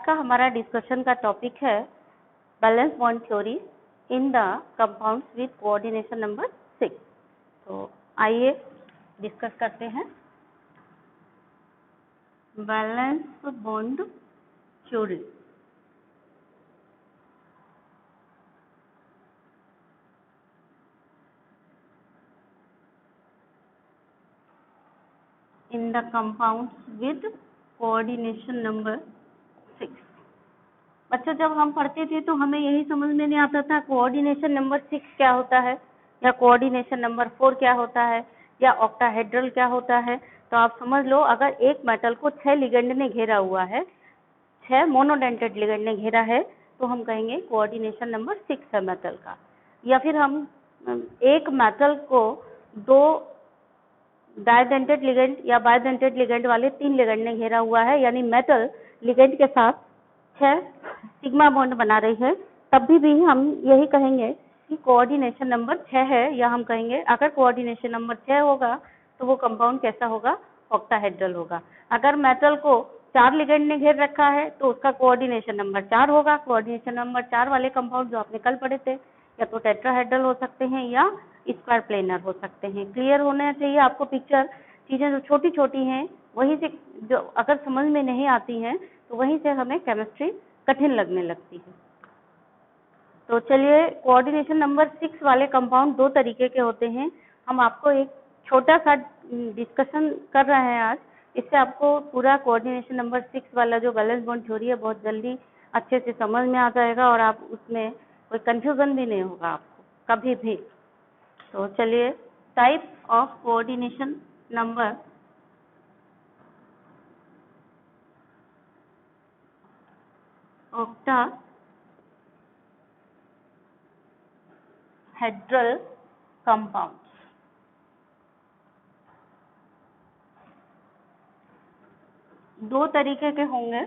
का हमारा डिस्कशन का टॉपिक है valence bond theory in the compounds with coordination number 6। तो आइए डिस्कस करते हैं valence bond theory. In the compounds with coordination number 6। बच्चों, जब हम पढ़ते थे तो हमें यही समझ में नहीं आता था कोऑर्डिनेशन नंबर 6 क्या होता है या कोऑर्डिनेशन नंबर 4 क्या होता है या ऑक्टाहेड्रल क्या होता है। तो आप समझ लो, अगर एक मेटल को 6 लिगेंड ने घेरा हुआ है, 6 मोनोडेंटेड लिगेंड ने घेरा है, तो हम कहेंगे कोऑर्डिनेशन नंबर 6 है मेटल का। या फिर हम एक मेटल को 2 डाइडेंटेड लिगेंड या बाइडेंटेड लिगेंड वाले 3 लिगेंड ने घेरा हुआ है, यानी मेटल लिगेंड के साथ 6 सिग्मा बॉन्ड बना रही है, तब भी हम यही कहेंगे कि कोऑर्डिनेशन नंबर 6 है। या हम कहेंगे अगर कोऑर्डिनेशन नंबर 6 होगा तो वो कंपाउंड कैसा होगा, ऑक्टाहेड्रल होगा। अगर मेटल को 4 लिगेंड ने घेर रखा है तो उसका कोऑर्डिनेशन नंबर 4 होगा। कोऑर्डिनेशन नंबर 4 वाले कंपाउंड जो आपने कल पढ़े थे, या तो टेट्राहेड्रल हो सकते हैं या स्क्वायर प्लेनर हो सकते हैं। क्लियर होना चाहिए आपको पिक्चर। चीजें जो छोटी छोटी हैं वहीं से, जो अगर समझ में नहीं आती हैं तो वहीं से हमें केमिस्ट्री कठिन लगने लगती है। तो चलिए, कोऑर्डिनेशन नंबर 6 वाले कंपाउंड 2 तरीके के होते हैं। हम आपको एक छोटा सा डिस्कशन कर रहे हैं आज। इससे आपको पूरा कोऑर्डिनेशन नंबर 6 वाला जो बैलेंस बॉन्ड थ्योरी है बहुत जल्दी अच्छे से समझ में आ जाएगा और आप उसमें कोई कंफ्यूजन भी नहीं होगा आपको कभी भी। तो चलिए, type of coordination number octahedral compound. दो तरीके के होंगे।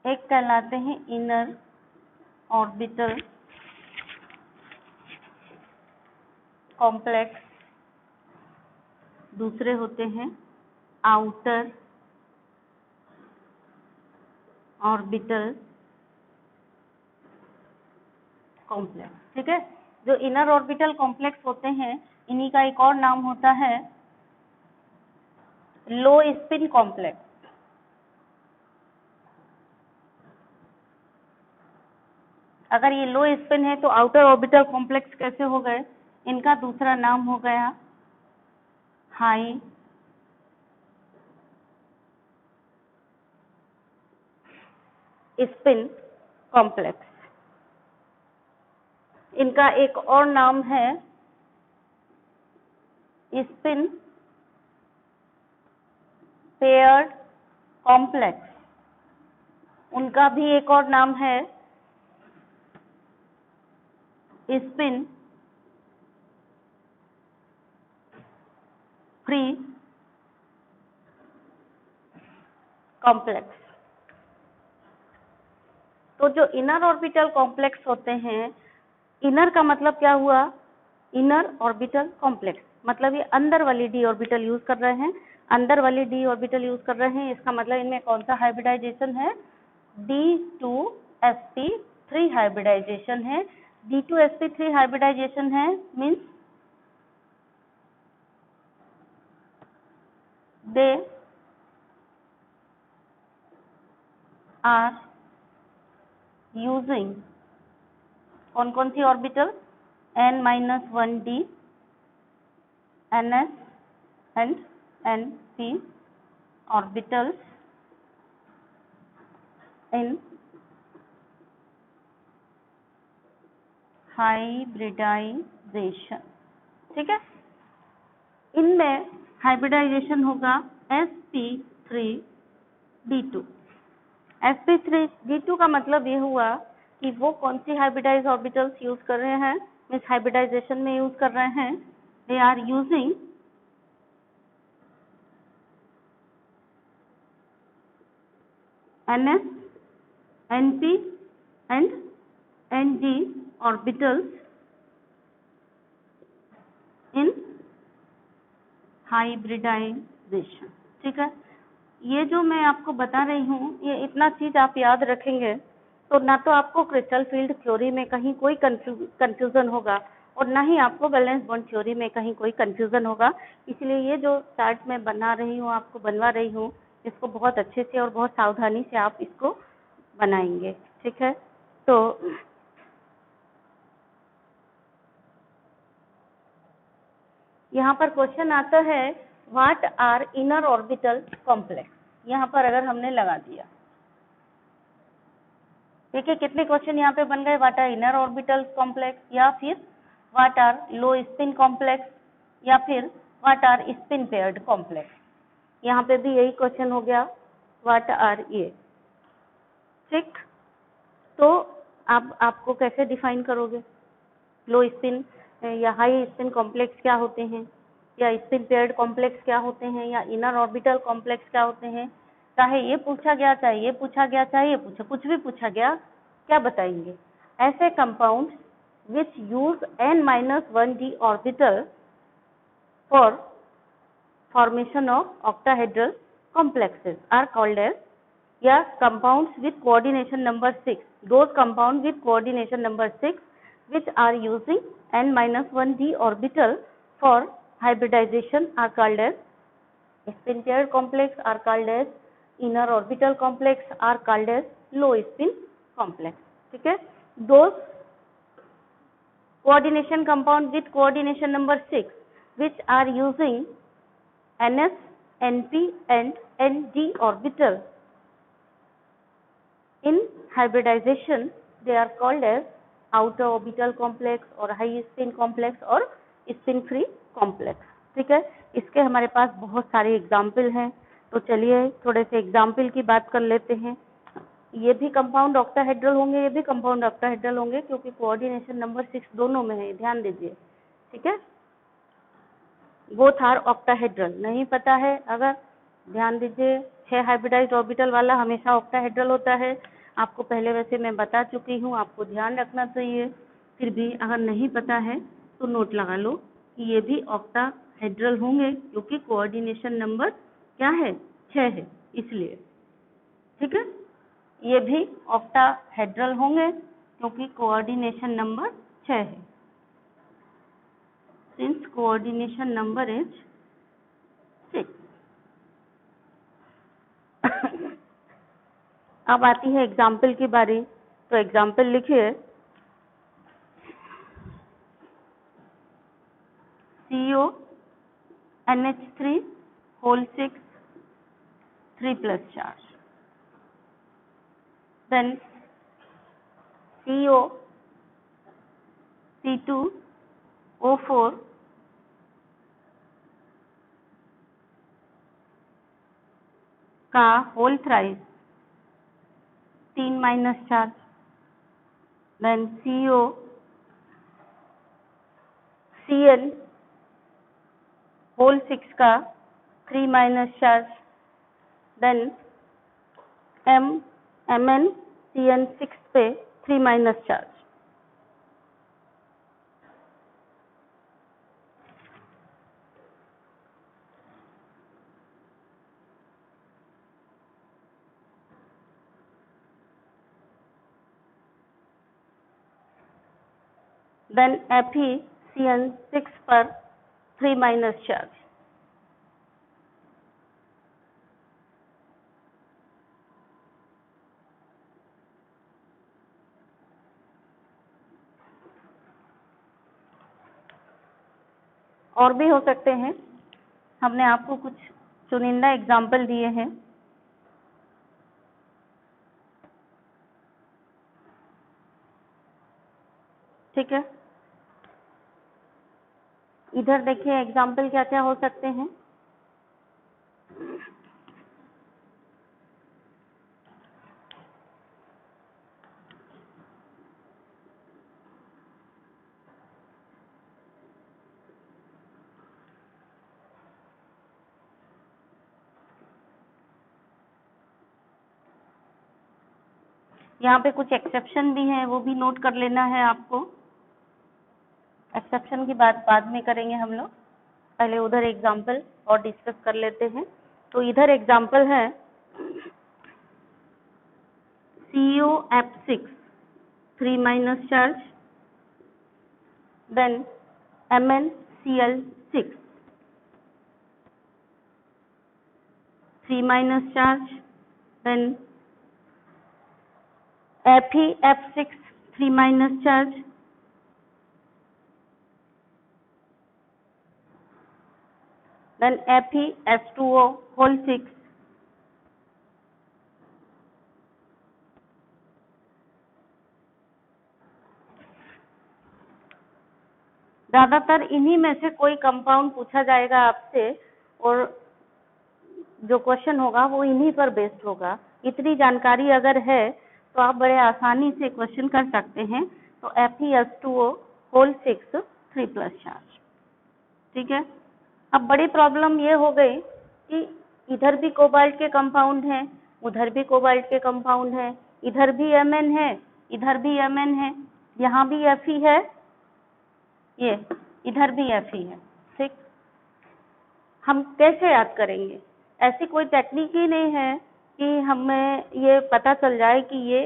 एक कहलाते हैं इनर ऑर्बिटल कॉम्प्लेक्स, दूसरे होते हैं आउटर ऑर्बिटल कॉम्प्लेक्स। ठीक है, जो इनर ऑर्बिटल कॉम्प्लेक्स होते हैं इन्हीं का एक और नाम होता है लो स्पिन कॉम्प्लेक्स। अगर ये लो स्पिन है तो आउटर ऑर्बिटल कॉम्प्लेक्स कैसे हो गए, इनका दूसरा नाम हो गया हाई स्पिन कॉम्प्लेक्स। इनका एक और नाम है स्पिन पेयर्ड कॉम्प्लेक्स। उनका भी एक और नाम है स्पिन फ्री कॉम्प्लेक्स। तो जो इनर ऑर्बिटल कॉम्प्लेक्स होते हैं, इनर का मतलब क्या हुआ, इनर ऑर्बिटल कॉम्प्लेक्स मतलब ये अंदर वाली डी ऑर्बिटल यूज कर रहे हैं, अंदर वाली डी ऑर्बिटल यूज कर रहे हैं। इसका मतलब इनमें कौन सा हाइब्रिडाइजेशन है, D2sp3 हाइब्रिडाइजेशन है। D2sp3 हाइब्रिडाइजेशन है मीन्स दे आर यूजिंग कौन कौन सी orbital, n-1d, ns and np orbitals in hybridisation. ठीक है, इनमें हाइब्रिडाइजेशन होगा sp3d2। sp3d2 का मतलब ये हुआ कि वो कौन सी हाइब्रिडाइज ऑर्बिटल्स यूज कर रहे हैं, मीन्स हाइब्रिडाइजेशन में यूज कर रहे हैं, they are using ns, np and nd orbitals in hybridisation. ठीक है, ये जो मैं आपको बता रही हूँ, ये इतना चीज आप याद रखेंगे तो ना तो आपको क्रिस्टल फील्ड थ्योरी में कहीं कोई कंफ्यूजन होगा और ना ही आपको वैलेंस बॉन्ड थ्योरी में कहीं कोई कंफ्यूजन होगा। इसलिए ये जो चार्ट मैं बना रही हूँ, आपको बनवा रही हूँ, इसको बहुत अच्छे से और बहुत सावधानी से आप इसको बनाएंगे। ठीक है, तो यहाँ पर क्वेश्चन आता है what are inner orbital complex. यहाँ पर अगर हमने लगा दिया, देखिए कितने क्वेश्चन यहाँ पे बन गए, what are inner orbital complex, या फिर what are low spin complex, या फिर what are spin paired complex. यहाँ पे भी यही क्वेश्चन हो गया, व्हाट आर ये। ठीक, तो आपको कैसे डिफाइन करोगे लो स्पिन या हाई स्पिन कॉम्प्लेक्स क्या होते हैं, या स्पिन पेयर्ड कॉम्प्लेक्स क्या होते हैं, या इनर ऑर्बिटल कॉम्प्लेक्स क्या होते हैं। चाहे ये पूछा गया, चाहे ये पूछा गया, चाहे ये पूछा, कुछ भी पूछा गया, क्या बताएंगे? ऐसे compound which use n-1d orbital for formation of octahedral complexes are called as, या compounds with coordination number 6, those compounds with coordination number 6 which are using n-1d orbital for hybridization are called as spin paired complex, are called as inner orbital complex, are called as low spin complex. ठीक है, those coordination compound with coordination number 6 which are using ns, np and nd orbital in hybridization, they are called as outer orbital complex और high spin complex और spin free complex. ठीक है, इसके हमारे पास बहुत सारे एग्जाम्पल हैं, तो चलिए थोड़े से एग्जाम्पल की बात कर लेते हैं। ये भी कंपाउंड ऑक्टाहेड्रल होंगे, ये भी कंपाउंड ऑक्टाहेड्रल होंगे, क्योंकि कोऑर्डिनेशन नंबर 6 दोनों में है, ध्यान दीजिए। ठीक है, बोथ आर ऑक्टाहेड्रल, नहीं पता है अगर, ध्यान दीजिए, 6 हाइब्रिडाइज्ड ऑर्बिटल वाला हमेशा ऑक्टाहेड्रल होता है। आपको पहले वैसे मैं बता चुकी हूँ, आपको ध्यान रखना चाहिए। फिर भी अगर नहीं पता है तो नोट लगा लो कि ये भी ऑक्टाहेड्रल होंगे, क्योंकि कोऑर्डिनेशन नंबर क्या है, 6 है, इसलिए। ठीक है, ये भी ऑक्टाहेड्रल होंगे क्योंकि कोऑर्डिनेशन नंबर 6 है, since coordination number is 6. अब आती है एग्जाम्पल की बारी, तो एग्जाम्पल लिखिए, CO NH3 whole 6 3+ charge, then CO C2O4 का whole thrice 3- charge, then CN whole 6 का 3- चार्ज, देन MN CN6 पे 3- चार्ज। देन Fe CN6 पर 3- चार्ज। और भी हो सकते हैं, हमने आपको कुछ चुनिंदा एग्जाम्पल दिए हैं। ठीक है, इधर देखिए एग्जाम्पल क्या क्या हो सकते हैं। यहाँ पे कुछ एक्सेप्शन भी हैं, वो भी नोट कर लेना है आपको। एक्सेप्शन की बात बाद में करेंगे हम लोग। पहले उधर एग्जाम्पल और डिस्कस कर लेते हैं। तो इधर एग्जाम्पल है COF6 3 minus charge, then MnCl6 3 minus charge, then FeF6 3 minus charge, then FeS2O whole 6, ज्यादातर इन्हीं में से कोई कंपाउंड पूछा जाएगा आपसे और जो क्वेश्चन होगा वो इन्हीं पर बेस्ड होगा। इतनी जानकारी अगर है तो आप बड़े आसानी से क्वेश्चन कर सकते हैं। तो FeS2O whole 6 3 प्लस चार्ज, ठीक है। अब बड़ी प्रॉब्लम ये हो गई कि इधर भी कोबाल्ट के कंपाउंड हैं, उधर भी कोबाल्ट के कंपाउंड हैं, इधर भी Mn है, इधर भी Mn है, यहाँ भी Fe है, ये इधर भी Fe है, ठीक। हम कैसे याद करेंगे? ऐसी कोई टेक्निक ही नहीं है कि हमें ये पता चल जाए कि ये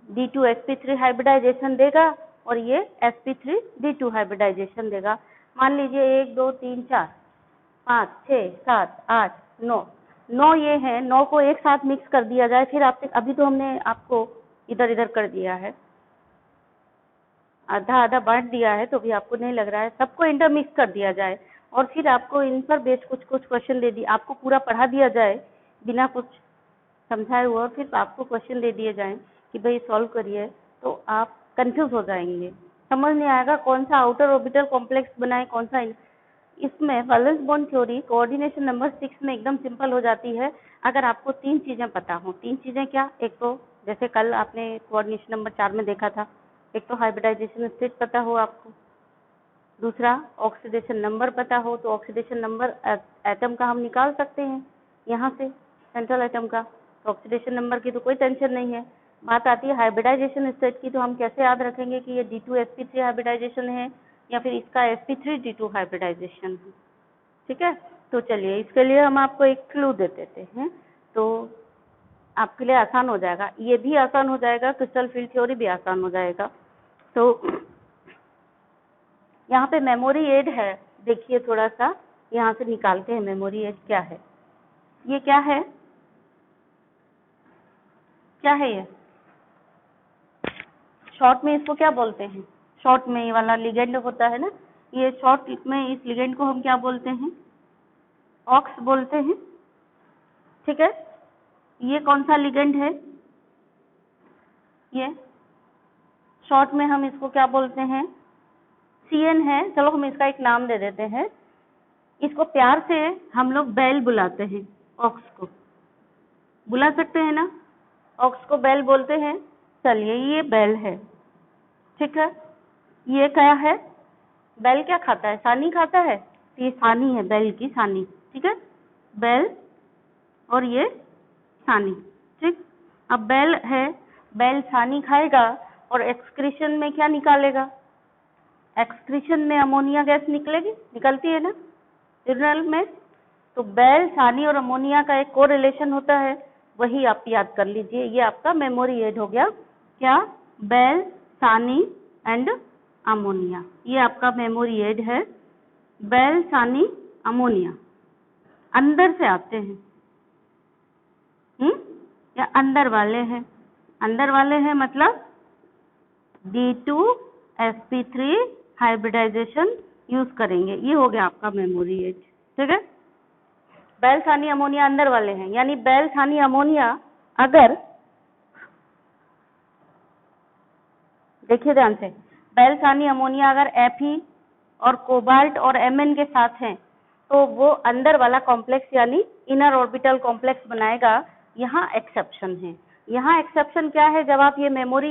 D2sp3 हाइब्रिडाइजेशन देगा और ये sp3D2 हाइब्रिडाइजेशन देगा। मान लीजिए 1 2 3 4 5 6 7 8 9 ये है, 9 को एक साथ मिक्स कर दिया जाए। फिर आप अभी तो हमने आपको इधर इधर कर दिया है, आधा आधा बांट दिया है, तो भी आपको नहीं लग रहा है। सबको इंटरमिक्स कर दिया जाए और फिर आपको इन पर बेस्ड कुछ कुछ क्वेश्चन दे दिए, आपको पूरा पढ़ा दिया जाए बिना कुछ समझाए हुआ, फिर आपको क्वेश्चन दे दिए जाएं कि भाई सॉल्व करिए, तो आप कंफ्यूज हो जाएंगे, समझ नहीं आएगा कौन सा आउटर ऑर्बिटल कॉम्प्लेक्स बनाए, कौन सा। इसमें valence bond theory coordination number 6 में एकदम सिंपल हो जाती है अगर आपको 3 चीजें पता हो। 3 चीजें क्या? एक तो जैसे कल आपने कोऑर्डिनेशन नंबर 4 में देखा था, एक तो हाइब्रिडाइजेशन स्टेट पता हो आपको, दूसरा ऑक्सीडेशन नंबर पता हो। तो ऑक्सीडेशन नंबर एटम का हम निकाल सकते हैं यहाँ से, सेंट्रल एटम का, तो ऑक्सीडेशन नंबर की तो कोई टेंशन नहीं है। बात आती है हाइब्रिडाइजेशन स्टेट की, तो हम कैसे याद रखेंगे कि ये D2sp3 हाइब्रिडाइजेशन है या फिर इसका sp3D2 हाइब्रिडाइजेशन है, ठीक है। तो चलिए इसके लिए हम आपको एक क्लू दे देते हैं, तो आपके लिए आसान हो जाएगा, ये भी आसान हो जाएगा, क्रिस्टल फील्ड थ्योरी भी आसान हो जाएगा। तो यहाँ पे मेमोरी एड है, देखिए थोड़ा सा यहाँ से निकालते हैं मेमोरी एड क्या है। ये क्या है? क्या है ये? शॉर्ट में इसको क्या बोलते हैं? शॉर्ट में ये वाला लिगेंड होता है ना, ये शॉर्ट में इस लिगेंड को हम क्या बोलते हैं? ऑक्स बोलते हैं, ठीक है। ये कौन सा लिगेंड है? ये शॉर्ट में हम इसको क्या बोलते हैं? CN है। चलो हम इसका एक नाम दे देते हैं, इसको प्यार से हम लोग बेल बुलाते हैं, ऑक्स को बुला सकते हैं ना, ऑक्स को बेल बोलते हैं। चलिए ये बेल है, ठीक है। ये क्या है? बेल क्या खाता है? सानी खाता है, ये सानी है, बेल की सानी, ठीक है। बेल और ये सानी, ठीक। अब बेल है, बेल सानी खाएगा और एक्सक्रीशन में क्या निकालेगा? एक्सक्रीशन में अमोनिया गैस निकलेगी, निकलती है ना यूरिनल में। तो बेल, सानी और अमोनिया का एक कोरिलेशन होता है, वही आप याद कर लीजिए। ये आपका मेमोरी एड हो गया, क्या? बेल, सानी एंड अमोनिया, ये आपका मेमोरी एड है। बेल, सानी, अमोनिया अंदर से आते हैं, या अंदर वाले हैं? अंदर वाले हैं मतलब D2sp3 हाइब्रिडाइजेशन यूज करेंगे, ये हो गया आपका मेमोरी एड, ठीक है। बेल, सानी, अमोनिया अंदर वाले हैं, यानी बेल, सानी, अमोनिया अगर, देखिए ध्यान से, बेल, सानी, अमोनिया अगर Fe और कोबाल्ट और Mn के साथ हैं तो वो अंदर वाला कॉम्प्लेक्स यानी इनर ऑर्बिटल कॉम्प्लेक्स बनाएगा। यहाँ एक्सेप्शन है। यहाँ एक्सेप्शन क्या है? जब आप ये मेमोरी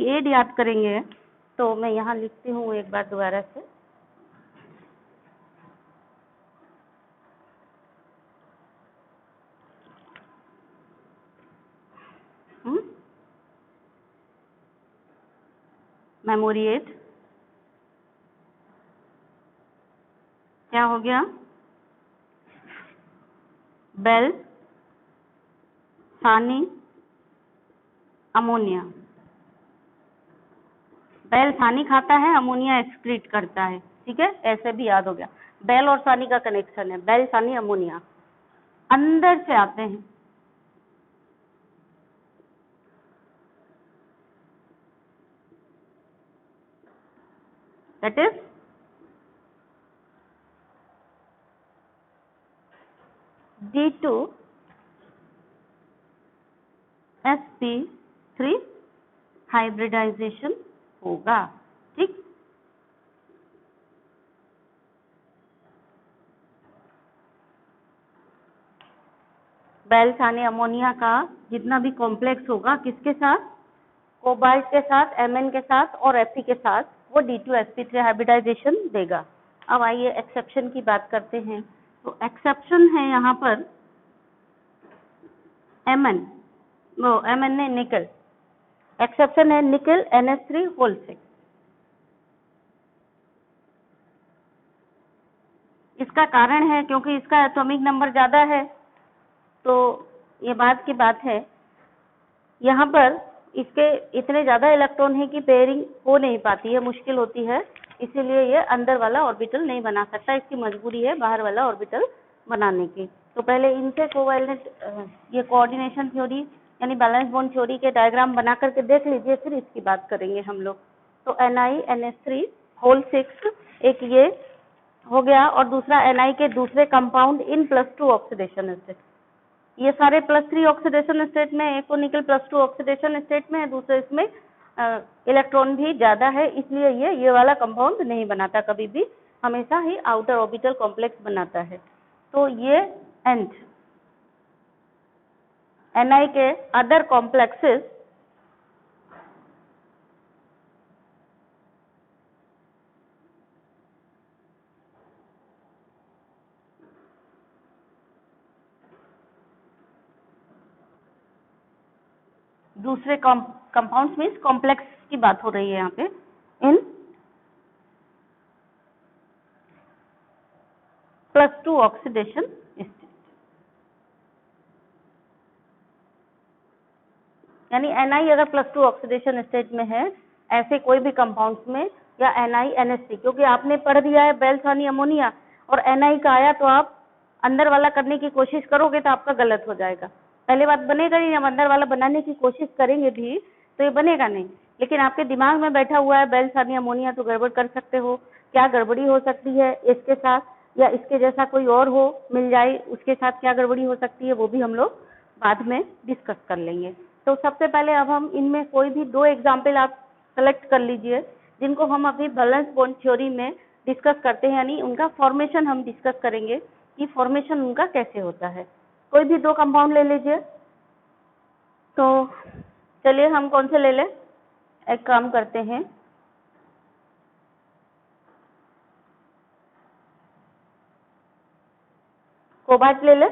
एड याद करेंगे, तो मैं यहाँ लिखती हूँ एक बार दोबारा से, मेमोरी एड क्या हो गया, बेल सानी अमोनिया। बेल सानी खाता है, अमोनिया एक्सक्रीट करता है, ठीक है, ऐसे भी याद हो गया। बेल और सानी का कनेक्शन है, बेल सानी अमोनिया अंदर से आते हैं, दैट इज D2sp3 हाइब्रिडाइजेशन होगा, ठीक। बेल सानी अमोनिया का जितना भी कॉम्प्लेक्स होगा किसके साथ, कोबाल्ट के साथ, Mn के साथ और Fe के साथ, वो D2sp3 हाइब्रिडाइजेशन देगा। अब आइए एक्सेप्शन की बात करते हैं। तो एक्सेप्शन है यहाँ पर Mn ने निकल, एक्सेप्शन है निकल NH3 इसका कारण है क्योंकि इसका एटॉमिक नंबर ज्यादा है, तो ये बात की बात है, यहाँ पर इसके इतने ज्यादा इलेक्ट्रॉन है कि पेयरिंग हो नहीं पाती है, मुश्किल होती है, इसीलिए ये अंदर वाला ऑर्बिटल नहीं बना सकता, इसकी मजबूरी है बाहर वाला ऑर्बिटल बनाने की। तो पहले इनसे कोवैलेंट ये कोऑर्डिनेशन थ्योरी यानी बैलेंस बॉन्ड थ्योरी के डायग्राम बना करके देख लीजिए, फिर इसकी बात करेंगे हम लोग। तो NiNH3 एक ये हो गया, और दूसरा Ni के दूसरे कंपाउंड इन +2 ऑक्सीडेशन स्टेट, ये सारे +3 ऑक्सीडेशन स्टेट में, एक तो निकल +2 ऑक्सीडेशन स्टेट में है, दूसरे इसमें इलेक्ट्रॉन भी ज्यादा है, इसलिए ये वाला कंपाउंड नहीं बनाता, कभी भी हमेशा ही आउटर ऑर्बिटल कॉम्प्लेक्स बनाता है। तो ये एंड Ni के अदर कॉम्प्लेक्सेस दूसरे कंपाउंड्स मीन्स कॉम्प्लेक्स की बात हो रही है यहाँ पे, इन +2 ऑक्सीडेशन स्टेट, यानी Ni अगर +2 ऑक्सीडेशन स्टेट में है ऐसे कोई भी कंपाउंड्स में, या NiNH3, क्योंकि आपने पढ़ दिया है बेल सानी अमोनिया और Ni का आया, तो आप अंदर वाला करने की कोशिश करोगे तो आपका गलत हो जाएगा। पहले बात बनेगा नहीं, हम अंदर वाला बनाने की कोशिश करेंगे भी तो ये बनेगा नहीं, लेकिन आपके दिमाग में बैठा हुआ है बेल सानी अमोनिया, तो गड़बड़ कर सकते हो। क्या गड़बड़ी हो सकती है इसके साथ, या इसके जैसा कोई और हो मिल जाए उसके साथ क्या गड़बड़ी हो सकती है, वो भी हम लोग बाद में डिस्कस कर लेंगे। तो सबसे पहले अब हम इनमें कोई भी 2 एग्जाम्पल आप सेलेक्ट कर लीजिए जिनको हम अभी बैलेंस बॉन्ड थ्योरी में डिस्कस करते हैं, यानी उनका फॉर्मेशन हम डिस्कस करेंगे कि फॉर्मेशन उनका कैसे होता है। कोई भी 2 कंपाउंड ले लीजिए। तो चलिए हम कौन से ले लें, एक काम करते हैं, कोबाल्ट ले ले,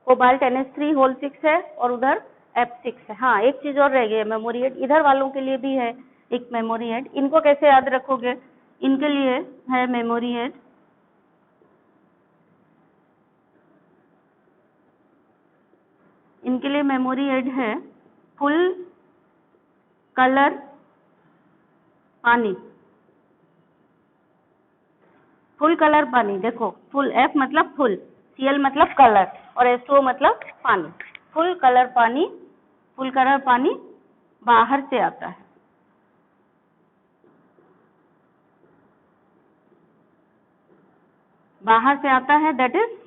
कोबाल्ट NH3 है और उधर F6 है। हाँ, एक चीज और रह गई है, मेमोरी एड इधर वालों के लिए भी है एक मेमोरी एड। इनको कैसे याद रखोगे, इनके लिए है मेमोरी एड, इनके लिए मेमोरी एड है फुल कलर पानी, फुल कलर पानी, देखो फुल F मतलब फुल, Cl मतलब कलर और H2O मतलब पानी। फुल कलर पानी, फुल कलर पानी बाहर से आता है, बाहर से आता है, that is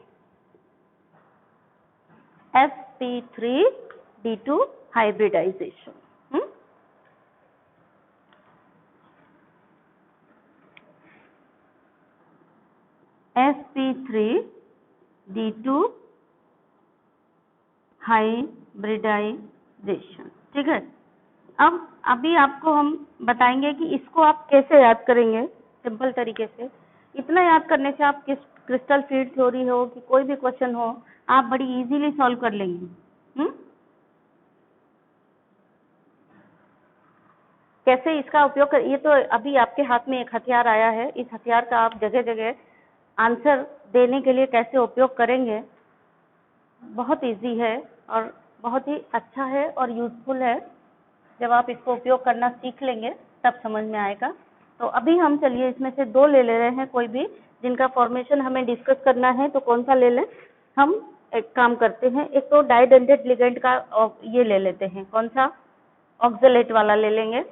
sp3d2 hybridisation. sp3d2 hybridisation, ठीक है। अब अभी आपको हम बताएंगे कि इसको आप कैसे याद करेंगे सिंपल तरीके से। इतना याद करने से आप क्रिस्टल फील्ड थ्योरी हो कि कोई भी क्वेश्चन हो आप बड़ी इजीली सॉल्व कर लेंगे। कैसे इसका उपयोग कर, ये तो अभी आपके हाथ में एक हथियार आया है, इस हथियार का आप जगह जगह आंसर देने के लिए कैसे उपयोग करेंगे, बहुत इजी है और बहुत ही अच्छा है और यूजफुल है। जब आप इसको उपयोग करना सीख लेंगे तब समझ में आएगा। तो अभी हम चलिए इसमें से 2 ले रहे हैं कोई भी, जिनका फॉर्मेशन हमें डिस्कस करना है। तो कौन सा ले लें? हम एक काम करते हैं, एक तो डाइडेंटेट लिगेंड का ये ले लेते हैं, कौन सा? ऑक्सलेट वाला ले लेंगे,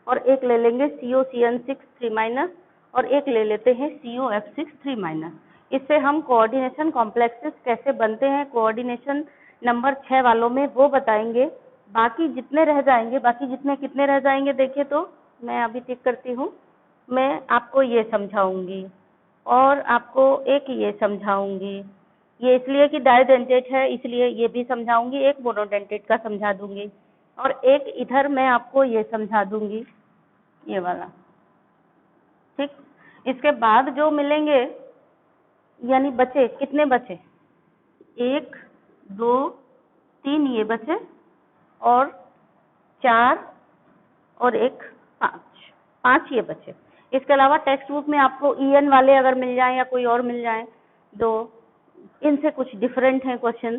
और एक ले लेंगे COCN6 3- और एक ले लेते हैं COF6 3-। इससे हम कोऑर्डिनेशन कॉम्प्लेक्सेस कैसे बनते हैं कोऑर्डिनेशन नंबर 6 वालों में वो बताएंगे। बाकी जितने रह जाएंगे, बाकी जितने कितने रह जाएंगे देखिए, तो मैं अभी टिक करती हूँ। मैं आपको ये समझाऊंगी और आपको एक ये समझाऊंगी, ये इसलिए कि डाइडेंटेट है इसलिए ये भी समझाऊंगी, एक मोनोडेंटेट का समझा दूंगी, और एक इधर मैं आपको ये समझा दूंगी, ये वाला। ठीक, इसके बाद जो मिलेंगे, यानी बचे कितने बचे? 1 2 3 ये बचे, और 4 और 1 5 ये बचे। इसके अलावा टेक्स्ट बुक में आपको EN वाले अगर मिल जाएं या कोई और मिल जाएं, तो इनसे कुछ डिफरेंट है क्वेश्चन,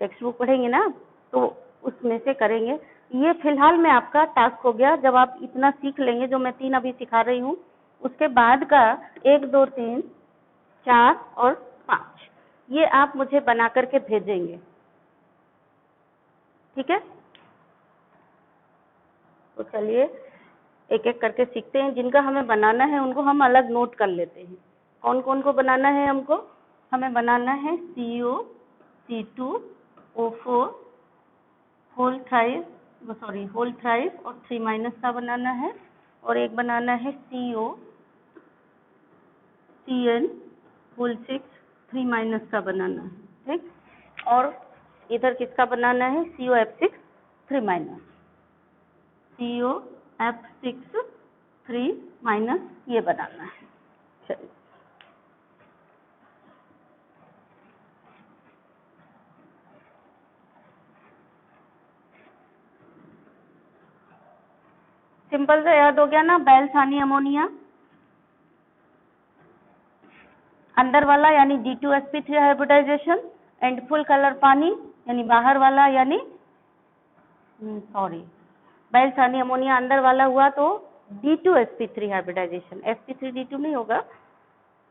टेक्स्ट बुक पढ़ेंगे ना तो उसमें से करेंगे। ये फिलहाल में आपका टास्क हो गया। जब आप इतना सीख लेंगे, जो मैं 3 अभी सिखा रही हूँ, उसके बाद का 1 2 3 4 और 5 ये आप मुझे बना करके भेजेंगे, ठीक है? तो चलिए एक एक करके सीखते हैं। जिनका हमें बनाना है उनको हम अलग नोट कर लेते हैं। कौन कौन को बनाना है हमको? हमें बनाना है CO C2O4 होल थ्राइस और 3- का बनाना है, और एक बनाना है COCN होल 6 3- का बनाना है, ठीक? और इधर किसका बनाना है? COF6 3- COF6 3- ये बनाना है। चलिए सिंपल से याद हो गया ना, बैलसानी अमोनिया अंदर वाला यानी D2sp3 hybridisation, and full colour पानी यानी बाहर वाला, यानी बैलसानी अमोनिया अंदर वाला हुआ तो D2sp3 हाइब्रिडाइजेशन, sp3D2 नहीं होगा।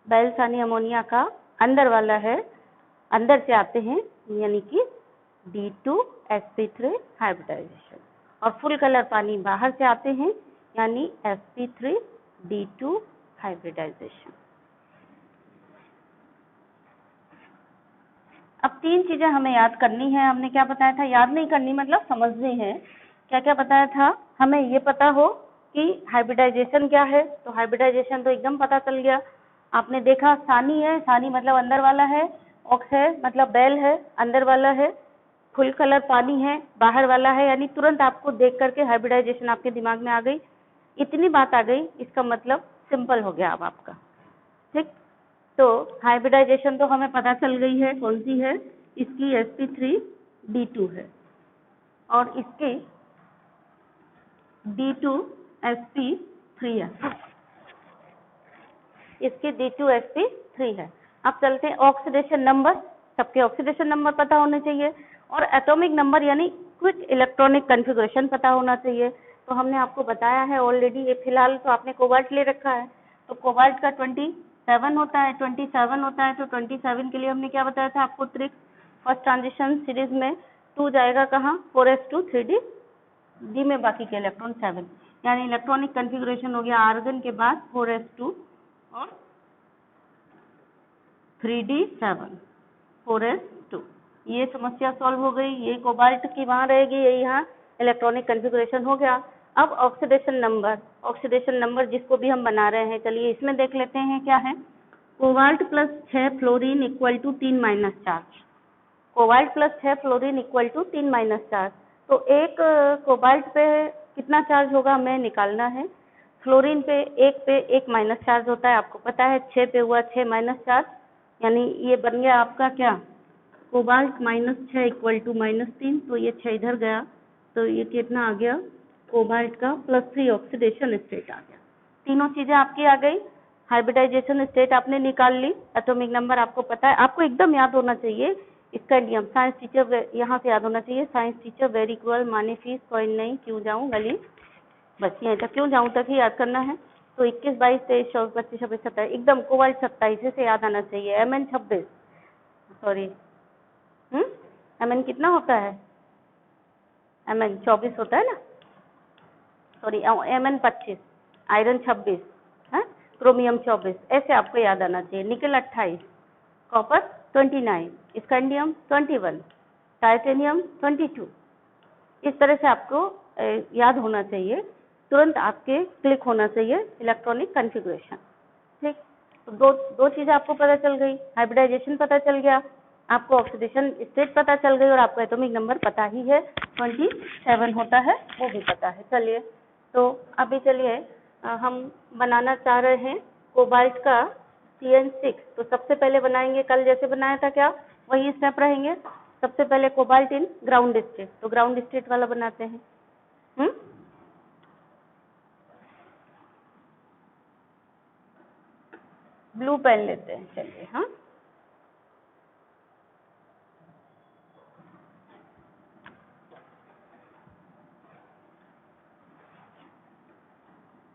बैलसानी अमोनिया का अंदर वाला है, अंदर से आते हैं यानी कि D2sp3 हाइब्रिडाइजेशन, और फुल कलर पानी बाहर से आते हैं यानी sp3D2 हाइब्रिडाइजेशन। अब 3 चीजें हमें याद करनी है। हमने क्या बताया था? याद नहीं करनी मतलब समझनी है। क्या क्या बताया था? हमें ये पता हो कि हाइब्रिडाइजेशन क्या है, तो हाइब्रिडाइजेशन तो एकदम पता चल गया। आपने देखा सानी है, सानी मतलब अंदर वाला है, ऑक्स है मतलब बैल है, अंदर वाला है, फुल कलर पानी है, बाहर वाला है, यानी तुरंत आपको देख करके हाइब्रिडाइजेशन आपके दिमाग में आ गई। इतनी बात आ गई, इसका मतलब सिंपल हो गया अब आपका, ठीक? तो हाइब्रिडाइजेशन तो हमें पता चल गई है कौन सी है, इसकी sp3D2 है, और इसकी D2sp3 है, इसकी D2sp3 है। अब चलते हैं ऑक्सीडेशन नंबर। सबके ऑक्सीडेशन नंबर पता होने चाहिए, और एटॉमिक नंबर यानी क्विक इलेक्ट्रॉनिक कॉन्फ़िगरेशन पता होना चाहिए। तो हमने आपको बताया है ऑलरेडी। ये फिलहाल तो आपने कोबाल्ट ले रखा है, तो कोबाल्ट का 27 होता है, 27 होता है, तो 27 के लिए हमने क्या बताया था आपको ट्रिक? फर्स्ट ट्रांजिशन सीरीज में 2 जाएगा कहाँ? 4s2 3d, डी में बाकी के इलेक्ट्रॉन 7, यानी इलेक्ट्रॉनिक कॉन्फ़िगरेशन हो गया आर्गन के बाद 4s2 और 3d7 4s2। ये समस्या सॉल्व हो गई। ये कोबाल्ट की वहाँ रहेगी, ये यहाँ इलेक्ट्रॉनिक कॉन्फ़िगरेशन हो गया। अब ऑक्सीडेशन नंबर जिसको भी हम बना रहे हैं, चलिए इसमें देख लेते हैं क्या है। Cobalt plus 6 fluorine equal to 3- charge, cobalt plus 6 fluorine equal to 3- charge. तो एक कोबाल्ट पे कितना चार्ज होगा हमें निकालना है। फ्लोरीन पे एक माइनस चार्ज होता है, आपको पता है। 6 पे हुआ 6- चार्ज, यानी ये बन गया आपका क्या? कोबाल्ट -6 इक्वल टू -3, तो ये 6 इधर गया, तो ये कितना आ गया? कोबाल्ट का +3 ऑक्सीडेशन स्टेट आ गया। तीनों चीजें आपकी आ गई। हाइब्रिडाइजेशन स्टेट आपने निकाल ली, एटॉमिक नंबर आपको पता है, आपको एकदम याद होना चाहिए इसका नियम। साइंस टीचर यहाँ से याद होना चाहिए, साइंस टीचर वेरी इक्वल, माने फीस कॉइन नहीं, क्यों जाऊँ गली, बस यहीं तक क्यों जाऊँ तक ही याद करना है। तो 21, 22, 23, 24, 25, 26, 27 एकदम कोबाल्ट 27 से याद आना चाहिए। Mn 26, सॉरी Mn कितना होता है, Mn 24 होता है ना, सॉरी Mn 25, आयरन 26 है, क्रोमियम 24, ऐसे आपको याद आना चाहिए। निकल 28, कॉपर 29, स्कैंडियम 21, टाइटेनियम 22, इस तरह से आपको याद होना चाहिए, तुरंत आपके क्लिक होना चाहिए इलेक्ट्रॉनिक कॉन्फ़िगरेशन। ठीक, तो दो चीज़ें आपको पता चल गई, हाइब्रिडाइजेशन पता चल गया, आपको ऑक्सीडेशन स्टेट पता चल गई, और आपको एटॉमिक नंबर पता ही है 27 होता है, वो भी पता है। चलिए, तो अभी चलिए हम बनाना चाह रहे हैं कोबाल्ट का CN6। तो सबसे पहले बनाएंगे, कल जैसे बनाया था क्या वही स्टेप रहेंगे। सबसे पहले कोबाल्ट इन ग्राउंड स्टेट, तो ग्राउंड स्टेट वाला बनाते हैं। ब्लू पेन लेते हैं, चलिए। हाँ,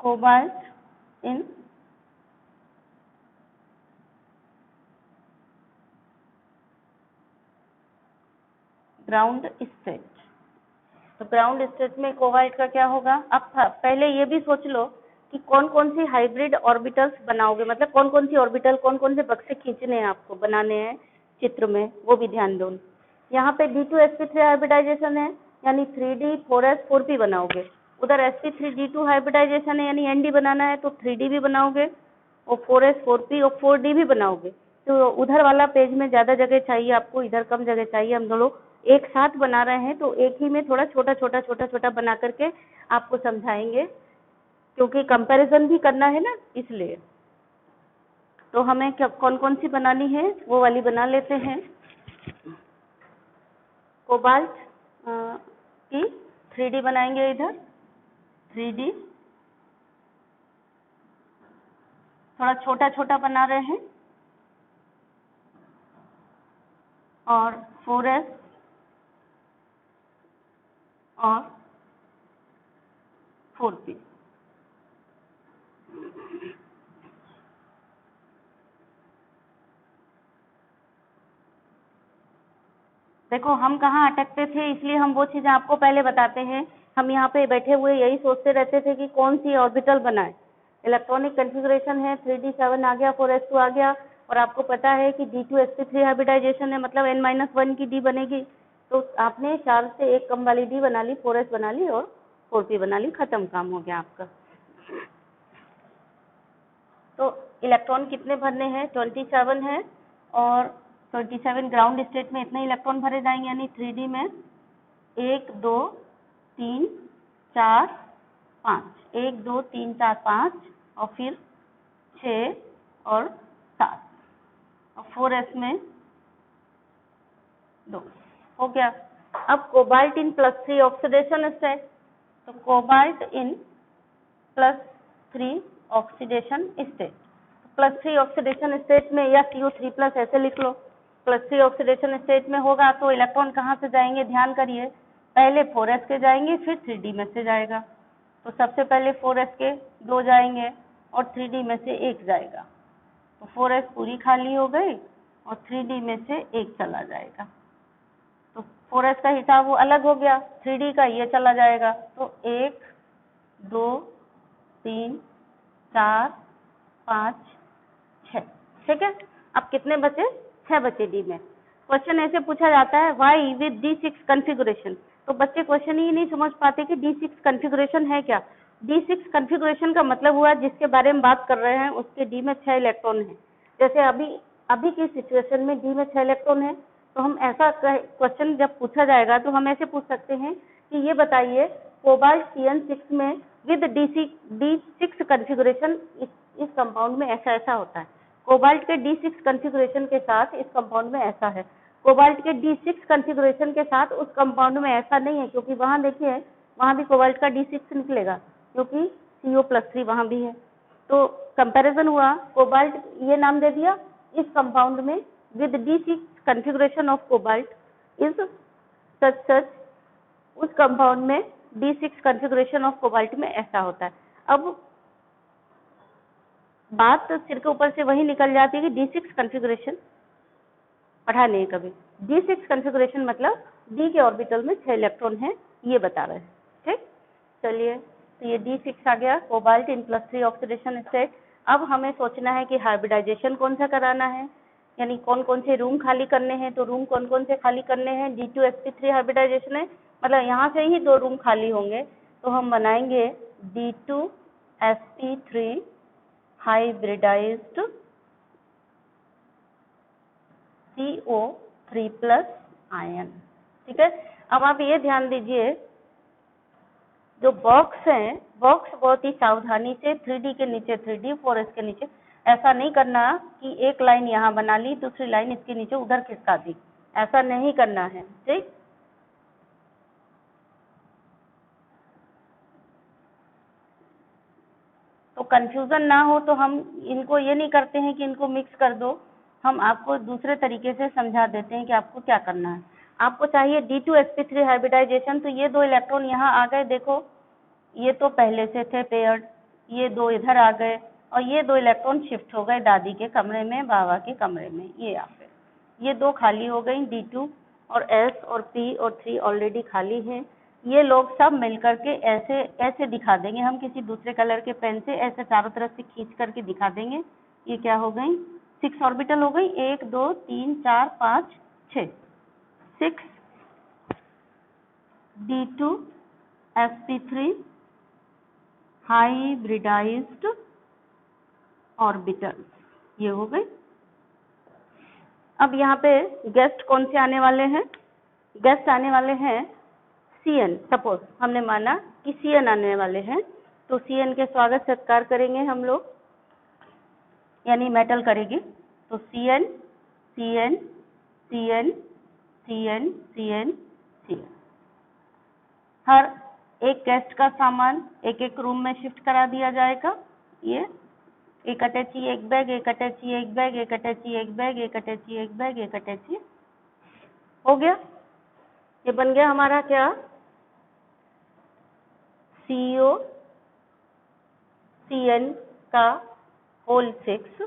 कोबाल्ट इन ग्राउंड स्टेट। तो ग्राउंड स्टेट में कोबाल्ट का क्या होगा, अब पहले ये भी सोच लो कि कौन कौन सी हाइब्रिड ऑर्बिटल्स बनाओगे, मतलब कौन कौन सी ऑर्बिटल, कौन कौन से बक्से खींचने हैं आपको, बनाने हैं चित्र में, वो भी ध्यान दो। यहाँ पे D2sp3 हाइब्रिडाइजेशन है, यानी 3D 4s 4p बनाओगे। उधर sp3d2 हाइब्रिडाइजेशन है, यानी ND बनाना है तो 3D भी बनाओगे, और 4s 4p और 4D भी बनाओगे। तो उधर वाला पेज में ज्यादा जगह चाहिए आपको, इधर कम जगह चाहिए। हम दोनों एक साथ बना रहे हैं तो एक ही में थोड़ा छोटा छोटा छोटा छोटा बना करके आपको समझाएंगे, क्योंकि कंपैरिजन भी करना है ना, इसलिए। तो हमें क्या कौन कौन सी बनानी है वो वाली बना लेते हैं। कोबाल्ट की 3D बनाएंगे, इधर 3D थोड़ा छोटा छोटा बना रहे हैं, और 4s और 4p। देखो हम कहाँ अटकते थे, इसलिए हम वो चीज़ें आपको पहले बताते हैं। हम यहाँ पे बैठे हुए यही सोचते रहते थे कि कौन सी ऑर्बिटल बनाए। इलेक्ट्रॉनिक कॉन्फ़िगरेशन है, 3D7 आ गया, 4s2 आ गया, और आपको पता है कि D2sp3 हाइब्रिडाइजेशन है, मतलब n-1 की D बनेगी। तो आपने 4 से 1 कम वाली D बना ली, 4s बना ली और 4p बना ली, खत्म, काम हो गया आपका। तो इलेक्ट्रॉन कितने भरने हैं, 27 है, और 27 ग्राउंड स्टेट में इतने इलेक्ट्रॉन भरे जाएंगे, यानी 3D में 1 2 3 4 5, 1 2 3 4 5, और फिर 6 और 7, और 4s में 2 हो गया। अब कोबाल्ट इन +3 ऑक्सीडेशन स्टेट, तो कोबाल्ट इन +3 ऑक्सीडेशन स्टेट, +3 ऑक्सीडेशन स्टेट में, या CO3+ ऐसे लिख लो। +3 ऑक्सीडेशन स्टेट में होगा तो इलेक्ट्रॉन कहाँ से जाएंगे, ध्यान करिए, पहले 4s के जाएंगे, फिर 3D में से जाएगा। तो सबसे पहले 4s के 2 जाएंगे और 3D में से 1 जाएगा, तो 4s पूरी खाली हो गई और 3D में से 1 चला जाएगा। तो 4s का हिसाब वो अलग हो गया, 3D का ये चला जाएगा। तो 1 2 3 4 5 6, ठीक है। अब कितने बचे, 6 बचे D में। क्वेश्चन ऐसे पूछा जाता है, वाई विद D6 कॉन्फ़िगरेशन, तो बच्चे क्वेश्चन ही नहीं समझ पाते कि D6 कॉन्फ़िगरेशन है क्या। D6 कॉन्फ़िगरेशन का मतलब हुआ जिसके बारे में बात कर रहे हैं उसके D में 6 इलेक्ट्रॉन है। जैसे अभी की सिचुएशन में D में 6 इलेक्ट्रॉन है, तो हम ऐसा क्वेश्चन जब पूछा जाएगा तो हम ऐसे पूछ सकते हैं कि ये बताइए कोबाल्ट CN6 में विद D6 कॉन्फ़िगरेशन इस कंपाउंड में ऐसा ऐसा होता है। कोबाल्ट के D6 कॉन्फ़िगरेशन के साथ इस कंपाउंड में ऐसा है, कोबाल्ट के D6 कॉन्फ़िगरेशन के साथ उस कंपाउंड में ऐसा नहीं है, क्योंकि वहां देखिए वहाँ भी कोबाल्ट का D6 निकलेगा, क्योंकि CO+3 वहाँ भी है। तो कंपैरिजन हुआ, कोबाल्ट ये नाम दे दिया इस कंपाउंड में with D6 configuration of cobalt is such उस कंपाउंड में D6 कॉन्फ़िगरेशन ऑफ कोबाल्ट में ऐसा होता है। अब बात तो सिर के ऊपर से वही निकल जाती है कि D6 कॉन्फ़िगरेशन पढ़ा नहीं कभी। D6 कॉन्फ़िगरेशन मतलब D के ऑर्बिटल में 6 इलेक्ट्रॉन हैं, ये बता रहे हैं। ठीक, चलिए, तो ये D6 आ गया, कोबाल्ट इन +3 ऑक्सीडेशन स्टेट। अब हमें सोचना है कि हाइब्रिडाइजेशन कौन सा कराना है, यानी कौन कौन से रूम खाली करने हैं। तो रूम कौन कौन से खाली करने हैं, D2sp3 हाइब्रिडाइजेशन है, मतलब यहाँ से ही 2 रूम खाली होंगे। तो हम बनाएंगे D2sp3 हाइब्रिडाइज्ड CO3+ आयन। ठीक है, अब आप ये ध्यान दीजिए, जो बॉक्स है, बॉक्स बहुत ही सावधानी से 3D के नीचे 3D, 4s के नीचे, ऐसा नहीं करना कि एक लाइन यहाँ बना ली, दूसरी लाइन इसके नीचे उधर खिसका दी, ऐसा नहीं करना है। ठीक, तो कंफ्यूजन ना हो तो हम इनको ये नहीं करते हैं कि इनको मिक्स कर दो, हम आपको दूसरे तरीके से समझा देते हैं कि आपको क्या करना है। आपको चाहिए D2sp3 हाइब्रिडाइजेशन, तो ये 2 इलेक्ट्रॉन यहाँ आ गए, देखो ये तो पहले से थे पेयर्ड, ये 2 इधर आ गए और ये 2 इलेक्ट्रॉन शिफ्ट हो गए दादी के कमरे में, बाबा के कमरे में, ये यहाँ पे ये 2 खाली हो गई, D2 और S और P और 3 ऑलरेडी खाली हैं। ये लोग सब मिलकर के ऐसे ऐसे दिखा देंगे, हम किसी दूसरे कलर के पेन से ऐसे चारों तरफ से खींच करके दिखा देंगे। ये क्या हो गई, 6 ऑर्बिटल हो गई, 1 2 3 4 5 6 6 D2sp3 हाइब्रिडाइज्ड ऑर्बिटल, ये हो गई। अब यहाँ पे गेस्ट कौन से आने वाले हैं, गेस्ट आने वाले हैं Cn। सपोज हमने माना कि Cn आने वाले हैं, तो Cn के स्वागत सत्कार करेंगे हम लोग, यानी मेटल करेगी। तो Cn Cn Cn Cn Cn Cn, हर एक गेस्ट का सामान एक एक रूम में शिफ्ट करा दिया जाएगा। ये एक अटैची एक बैग, एक अटैची एक बैग, एक अटैची एक बैग, एक अटैची एक बैग, एक अटैची, हो गया। ये बन गया हमारा क्या, CO Cn का होल 6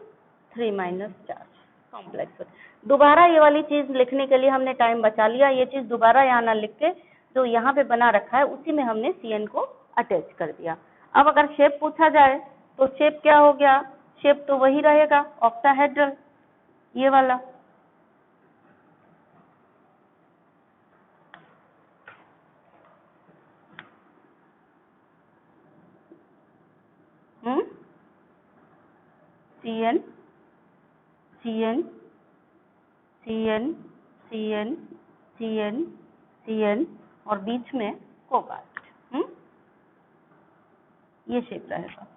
3 चार्ज कॉम्प्लेक्स। दोबारा ये वाली चीज लिखने के लिए हमने टाइम बचा लिया, ये चीज दोबारा यहाँ ना लिख के जो यहाँ पे बना रखा है उसी में हमने Cn को अटैच कर दिया। अब अगर शेप पूछा जाए तो शेप क्या हो गया, शेप तो वही रहेगा, ऑक्टाहेड्रल, ये वाला। Cn Cn Cn Cn Cn Cn और बीच में कोबाल्ट, ये शेप रहेगा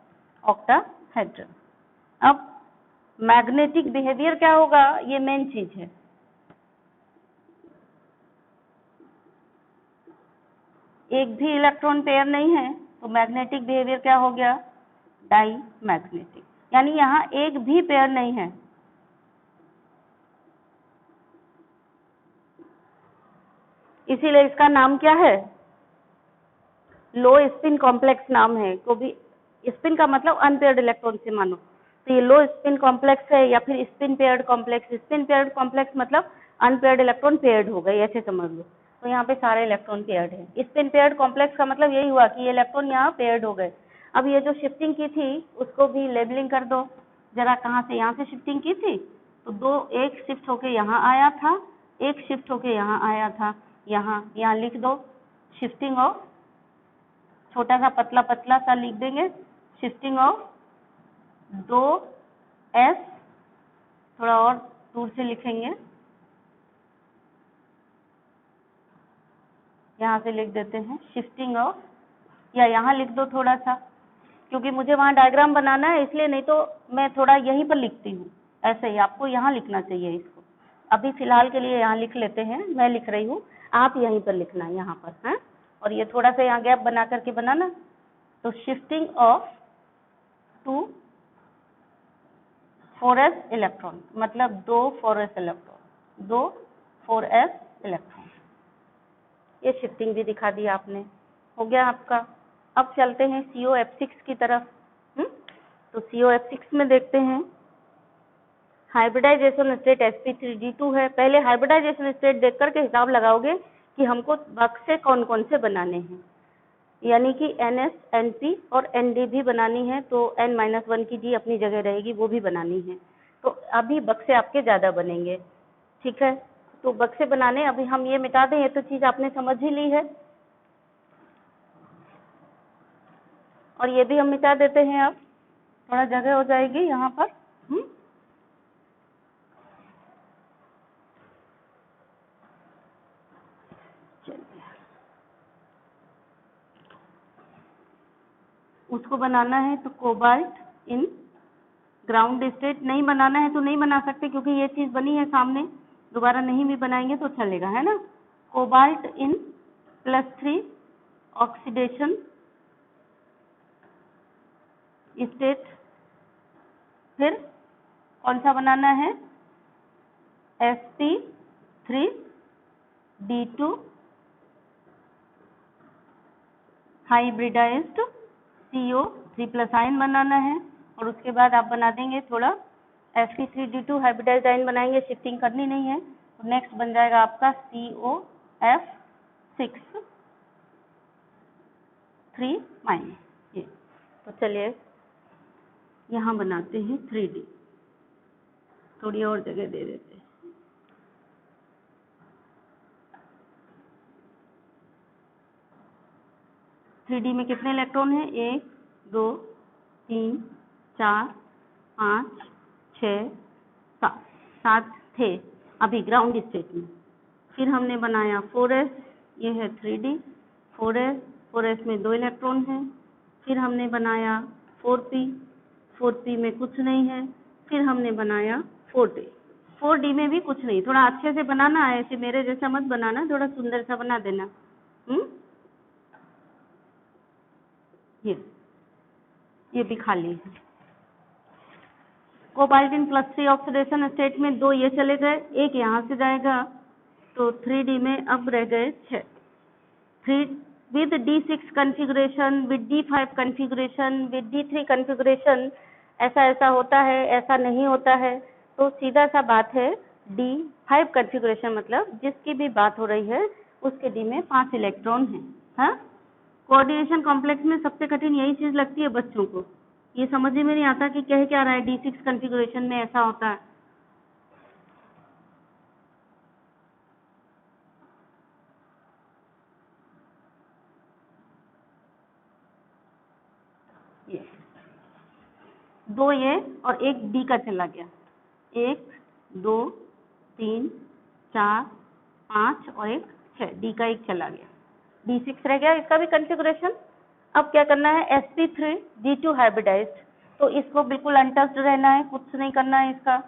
ऑक्टाहेड्रल। अब मैग्नेटिक बिहेवियर क्या होगा, ये मेन चीज है। एक भी इलेक्ट्रॉन पेयर नहीं है तो मैग्नेटिक बिहेवियर क्या हो गया, डाई मैग्नेटिक, यानी यहाँ एक भी पेयर नहीं है। इसीलिए इसका नाम क्या है, लो स्पिन कॉम्प्लेक्स नाम है। क्योंकि स्पिन का मतलब अनपेयर्ड इलेक्ट्रॉन से मानो, तो ये लो स्पिन कॉम्प्लेक्स है या फिर spin paired complex. Spin paired complex मतलब अनपेयर्ड इलेक्ट्रॉन पेयर्ड हो गए, ऐसे समझ लो। तो यहाँ पे सारे इलेक्ट्रॉन पेयर्ड है। स्पिन पेयर्ड कॉम्प्लेक्स का मतलब यही हुआ कि ये इलेक्ट्रॉन यहाँ पेयर्ड हो गए। अब ये जो शिफ्टिंग की थी उसको भी लेबलिंग कर दो जरा, कहाँ से, यहाँ से शिफ्टिंग की थी तो 2, एक शिफ्ट होके यहाँ आया था, एक शिफ्ट होके यहाँ आया था, यहाँ लिख दो शिफ्टिंग ऑफ, छोटा सा पतला पतला सा लिख देंगे, शिफ्टिंग ऑफ 2s, थोड़ा और दूर से लिखेंगे, यहाँ से लिख देते हैं शिफ्टिंग ऑफ, या यहाँ लिख दो थोड़ा सा, क्योंकि मुझे वहाँ डायग्राम बनाना है इसलिए, नहीं तो मैं थोड़ा यहीं पर लिखती हूँ। ऐसे ही आपको यहाँ लिखना चाहिए इसको। अभी फिलहाल के लिए यहाँ लिख लेते हैं, मैं लिख रही हूँ, आप यहीं पर लिखना है, यहाँ पर है। और ये थोड़ा सा यहाँ गैप बना करके बनाना, तो शिफ्टिंग ऑफ 2 4s इलेक्ट्रॉन, मतलब 2 4s इलेक्ट्रॉन, 2 4s इलेक्ट्रॉन। ये शिफ्टिंग भी दिखा दी आपने, हो गया आपका। अब चलते हैं COF6 की तरफ। तो COF6 में देखते हैं हाइब्रिडाइजेशन स्टेट sp3d2 है। पहले हाइब्रिडाइजेशन स्टेट देख करके हिसाब लगाओगे कि हमको बक्से कौन कौन से बनाने हैं, यानी कि NS, NP और ND भी बनानी है, तो N-1 की D अपनी जगह रहेगी, वो भी बनानी है। तो अभी बक्से आपके ज़्यादा बनेंगे, ठीक है। तो बक्से बनाने अभी हम ये मिटा दें, ये तो चीज़ आपने समझ ही ली है, और ये भी हम मिटा देते हैं। अब थोड़ा जगह हो जाएगी यहाँ पर। चलिए, उसको बनाना है तो कोबाल्ट इन ग्राउंड स्टेट, नहीं बनाना है तो नहीं बना सकते क्योंकि ये चीज़ बनी है सामने, दोबारा नहीं भी बनाएंगे तो चलेगा, है ना। कोबाल्ट इन +3 ऑक्सीडेशन स्टेट। फिर कौन सा बनाना है, sp3d2 हाइब्रिडाइज्ड CO3+ आयन बनाना है, और उसके बाद आप बना देंगे थोड़ा sp3d2 हाइब्रिडाइज्ड आयन बनाएंगे, शिफ्टिंग करनी नहीं है। तो नेक्स्ट बन जाएगा आपका COF6 3-। ये तो चलिए यहाँ बनाते हैं 3D, थोड़ी और जगह दे देते हैं। थ्री डी में कितने इलेक्ट्रॉन हैं, 1 2 3 4 5 6 7, 7 थे अभी ग्राउंड स्टेट में। फिर हमने बनाया 4s, ये है 3D 4s, 4s में 2 इलेक्ट्रॉन हैं। फिर हमने बनाया 4p, 4p में कुछ नहीं है। फिर हमने बनाया 4d, 4d में भी कुछ नहीं। थोड़ा अच्छे से बनाना है, ऐसे मेरे जैसा मत बनाना, थोड़ा सुंदर सा बना देना। ये भी खाली है। कोबाल्ट इन +3 ऑक्सीडेशन स्टेट में 2 ये चले गए, एक यहाँ से जाएगा, तो 3D में अब रह गए 6। 3 with D6 configuration, with D5 configuration, with D3 configuration, ऐसा होता है, ऐसा नहीं होता है। तो सीधा सा बात है, D5 कॉन्फ़िगरेशन मतलब जिसकी भी बात हो रही है उसके D में 5 इलेक्ट्रॉन हैं। हाँ, कोऑर्डिनेशन कॉम्प्लेक्स में सबसे कठिन यही चीज लगती है बच्चों को, ये समझ में नहीं आता कि कह क्या रहा है, D6 कॉन्फ़िगरेशन में ऐसा होता है। ये 2 ये और एक D का चला गया, 1 2 3 4 5 और एक 6, D का एक चला गया, D6 रह गया, इसका भी कॉन्फ़िगरेशन। अब क्या करना है, sp3d2 हाइब्रिडाइज्ड, तो इसको बिल्कुल अनटच्ड रहना है, कुछ नहीं करना है इसका।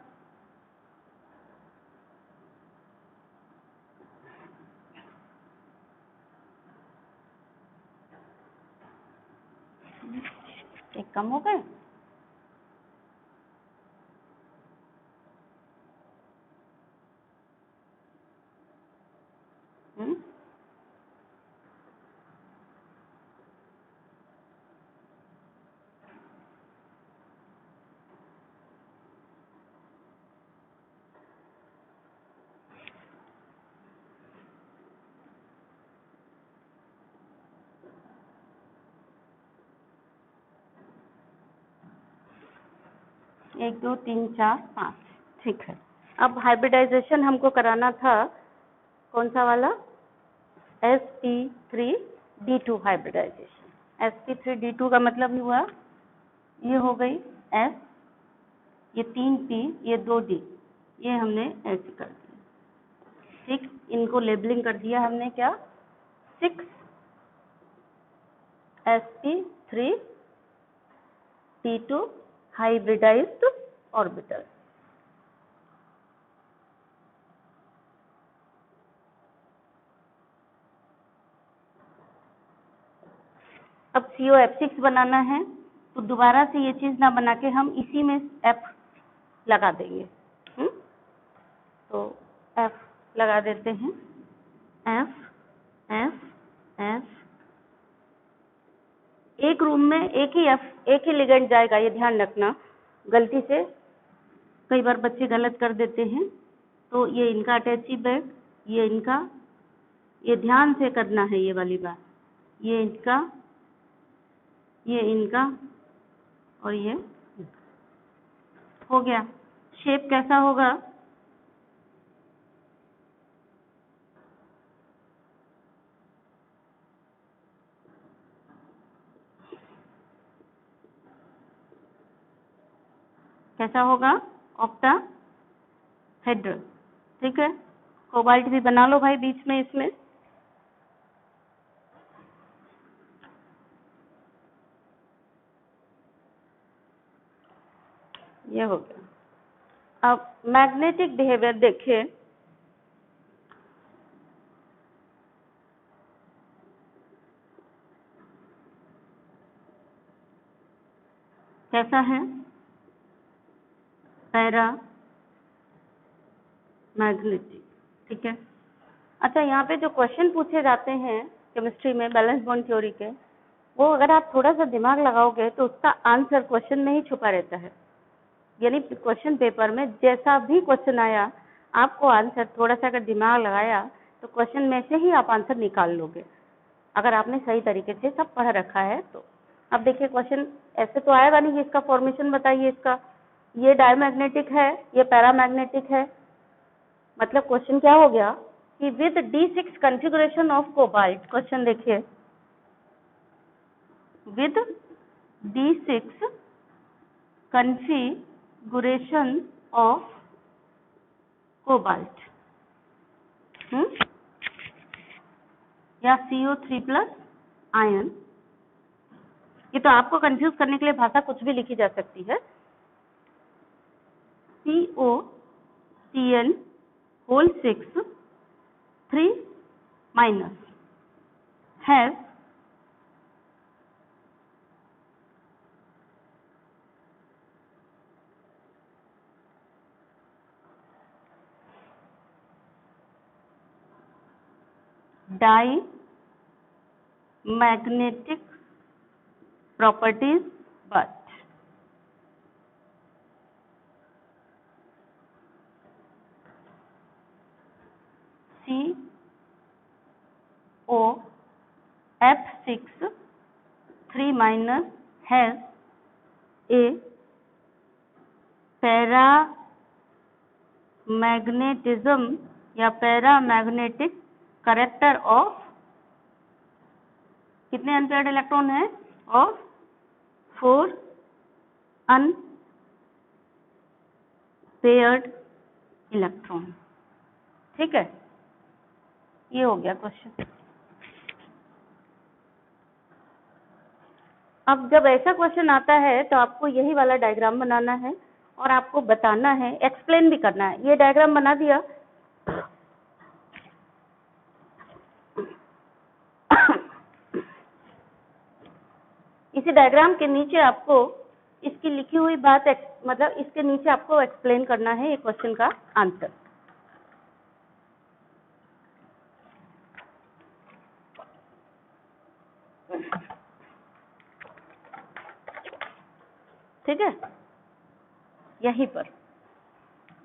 एक कम हो गए, हम्म, 1 2 3 4 5, ठीक है। अब हाइब्रिडाइजेशन हमको कराना था, कौन सा वाला, sp3d2 हाइब्रिडाइजेशन। sp3d2 का मतलब हुआ, ये हो गई s, ये 3p, ये 2d, ये हमने ऐसे कर दिया, ठीक। इनको लेबलिंग कर दिया हमने क्या, 6 sp3d2 हाइब्रिडाइज्ड ऑर्बिटल। अब COF6 बनाना है तो दोबारा से ये चीज ना बना के हम इसी में F लगा देंगे। तो F लगा देते हैं, F F F। एक रूम में एक ही लिगेंड जाएगा, ये ध्यान रखना। गलती से कई बार बच्चे गलत कर देते हैं। तो ये इनका अटैची बैग, ये इनका, ये ध्यान से करना है ये वाली बात, ये इनका, ये इनका और ये हो गया। शेप कैसा होगा? कैसा होगा? ऑक्टाहेड्रल। ठीक है, कोबाल्ट भी बना लो भाई बीच में इसमें। ये हो गया। अब मैग्नेटिक बिहेवियर देखिए, कैसा है? Para magnetic. ठीक है। अच्छा, यहाँ पे जो क्वेश्चन पूछे जाते हैं केमिस्ट्री में बैलेंस बॉन्ड थ्योरी के, वो अगर आप थोड़ा सा दिमाग लगाओगे तो उसका आंसर क्वेश्चन में ही छुपा रहता है। यानी क्वेश्चन पेपर में जैसा भी क्वेश्चन आया, आपको आंसर थोड़ा सा अगर दिमाग लगाया तो क्वेश्चन में से ही आप आंसर निकाल लोगे, अगर आपने सही तरीके से सब पढ़ रखा है तो। अब देखिए क्वेश्चन ऐसे तो आएगा नहीं कि इसका फॉर्मेशन बताइए इसका, ये डायमैग्नेटिक है, ये पैरामैग्नेटिक है। मतलब क्वेश्चन क्या हो गया कि with D6 configuration of cobalt, question देखिए, with D6 configuration of cobalt या CO3+ आयन। ये तो आपको कंफ्यूज करने के लिए भाषा कुछ भी लिखी जा सकती है। COCl whole 6 3 minus has diamagnetic properties but COF6 3 minus has a paramagnetism या पैरामैग्नेटिक करेक्टर ऑफ, कितने अनपेयर्ड इलेक्ट्रॉन है? Of 4 unpaired electron. ठीक है, ये हो गया क्वेश्चन। अब जब ऐसा क्वेश्चन आता है तो आपको यही वाला डायग्राम बनाना है और आपको बताना है, एक्सप्लेन भी करना है। ये डायग्राम बना दिया, इसी डायग्राम के नीचे आपको इसकी लिखी हुई बात मतलब इसके नीचे आपको एक्सप्लेन करना है ये क्वेश्चन का आंसर। ठीक है, यहीं पर।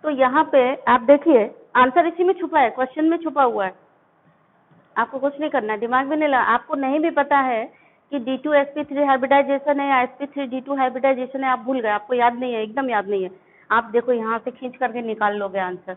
तो यहाँ पे आप देखिए आंसर इसी में छुपा है, क्वेश्चन में छुपा हुआ है। आपको कुछ नहीं करना है, दिमाग भी नहीं लगा। आपको नहीं भी पता है कि D2sp3 हाइब्रिडाइजेशन है या sp3D2 हाइब्रिडाइजेशन है, आप भूल गए, आपको याद नहीं है, एकदम याद नहीं है। आप देखो यहाँ से खींच करके निकाल लोगे आंसर।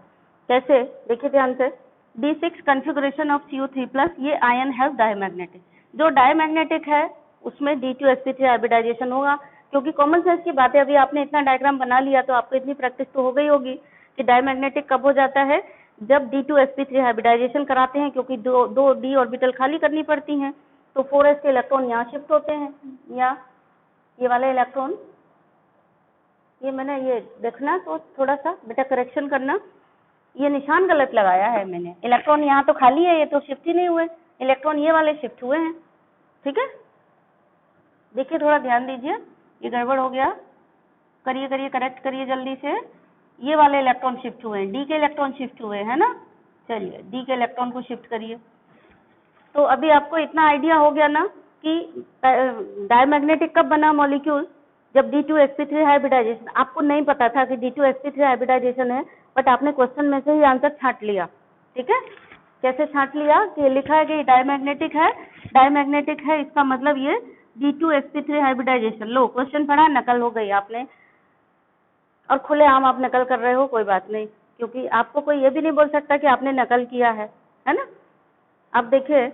कैसे? देखिए ध्यान से, D6 कॉन्फ़िगरेशन ऑफ CO3+, ये आयन है डायमैग्नेटिक। जो डायमैग्नेटिक है उसमें D2sp3 हाइब्रिडाइजेशन होगा, क्योंकि कॉमन सेंस की बात है। अभी आपने इतना डायग्राम बना लिया तो आपको इतनी प्रैक्टिस तो हो गई होगी कि डायमैग्नेटिक कब हो जाता है, जब D2sp3 हाइब्रिडाइजेशन कराते हैं, क्योंकि दो D ऑर्बिटल खाली करनी पड़ती हैं, तो 4s के इलेक्ट्रॉन यहाँ शिफ्ट होते हैं, या ये वाले इलेक्ट्रॉन, ये मैंने ये देखना तो थोड़ा सा बेटा करेक्शन करना, ये निशान गलत लगाया है मैंने। इलेक्ट्रॉन यहाँ तो खाली है, ये तो शिफ्ट ही नहीं हुए, इलेक्ट्रॉन ये वाले शिफ्ट हुए हैं। ठीक है, देखिए थोड़ा ध्यान दीजिए, ये गड़बड़ हो गया, करिए करिए, करेक्ट करिए जल्दी से। ये वाले इलेक्ट्रॉन शिफ्ट हुए हैं, डी के इलेक्ट्रॉन शिफ्ट हुए हैं ना, चलिए डी के इलेक्ट्रॉन को शिफ्ट करिए। तो अभी आपको इतना आइडिया हो गया ना कि डायमैग्नेटिक कब बना मॉलिक्यूल, जब D2sp3 हाइब्रिडाइजेशन। आपको नहीं पता था कि D2sp3 हाइब्रिडाइजेशन है, बट आपने क्वेश्चन में से ही आंसर छांट लिया, ठीक है। कैसे छांट लिया कि लिखा है कि डायमैग्नेटिक है, डायमैग्नेटिक है, इसका मतलब ये D2sp3 हाइब्रिडाइजेशन। लो क्वेश्चन पढ़ा, नकल हो गई आपने, और खुलेआम आप नकल कर रहे हो, कोई बात नहीं, क्योंकि आपको कोई ये भी नहीं बोल सकता कि आपने नकल किया है ना। अब देखिए,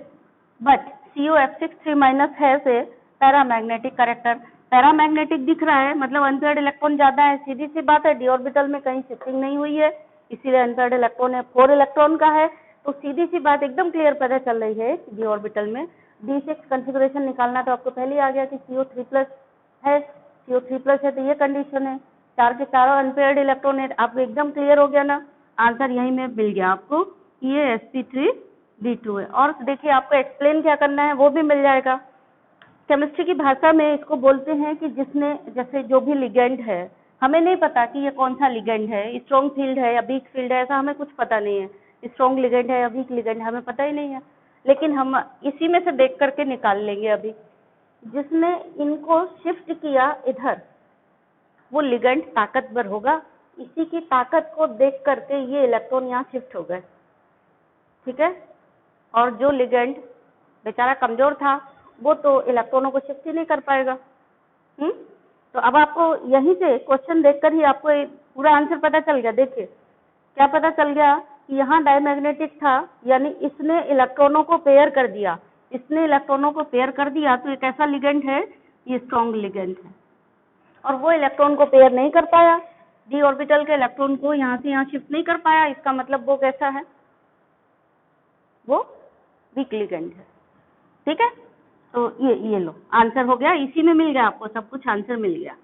बट COF6 3- है से पैरामैग्नेटिक कैरेक्टर, पैरामैग्नेटिक दिख रहा है, मतलब अनपेयर्ड इलेक्ट्रॉन ज्यादा है, सीधी सी बात है, डी ऑर्बिटल में कहीं शिफ्टिंग नहीं हुई है, इसीलिए अनपेयर्ड इलेक्ट्रॉन है, 4 इलेक्ट्रॉन का है, तो सीधी सी बात एकदम क्लियर पता चल रही है डी ऑर्बिटल में D6 कॉन्फ़िगरेशन निकालना तो आपको पहले ही आ गया कि CO3+ है, CO3+ है, तो ये कंडीशन है, 4 के चारों अनपेयर्ड इलेक्ट्रॉन है, आपको एकदम क्लियर हो गया ना, आंसर यही में मिल गया आपको, ये sp3d2 है। और देखिए आपको एक्सप्लेन क्या करना है वो भी मिल जाएगा। केमिस्ट्री की भाषा में इसको बोलते हैं कि जिसने, जैसे जो भी लिगेंड है, हमें नहीं पता कि ये कौन सा लिगेंड है, स्ट्रॉन्ग फील्ड है या वीक फील्ड है, ऐसा हमें कुछ पता नहीं है, स्ट्रॉन्ग लिगेंड है या वीक लिगेंड है, हमें पता ही नहीं है, लेकिन हम इसी में से देख करके निकाल लेंगे। अभी जिसने इनको शिफ्ट किया इधर, वो लिगेंड ताकतवर होगा, इसी की ताकत को देख करके ये इलेक्ट्रॉन यहाँ शिफ्ट हो गए, ठीक है। और जो लिगेंड बेचारा कमजोर था, वो तो इलेक्ट्रॉनों को शिफ्ट ही नहीं कर पाएगा। तो अब आपको यहीं से क्वेश्चन देखकर ही आपको पूरा आंसर पता चल गया। देखिए क्या पता चल गया कि यहाँ डायमैग्नेटिक था, यानी इसने इलेक्ट्रॉनों को पेयर कर दिया, इसने इलेक्ट्रॉनों को पेयर कर दिया, तो एक ऐसा लिगेंड है, ये स्ट्रॉन्ग लिगेंड है, और वो इलेक्ट्रॉन को पेयर नहीं कर पाया, डी ऑर्बिटल के इलेक्ट्रॉन को यहाँ से यहाँ शिफ्ट नहीं कर पाया, इसका मतलब वो कैसा है, वो वीक लिगेंड है, ठीक है। तो ये लो आंसर हो गया, इसी में मिल गया आपको सब कुछ, आंसर मिल गया।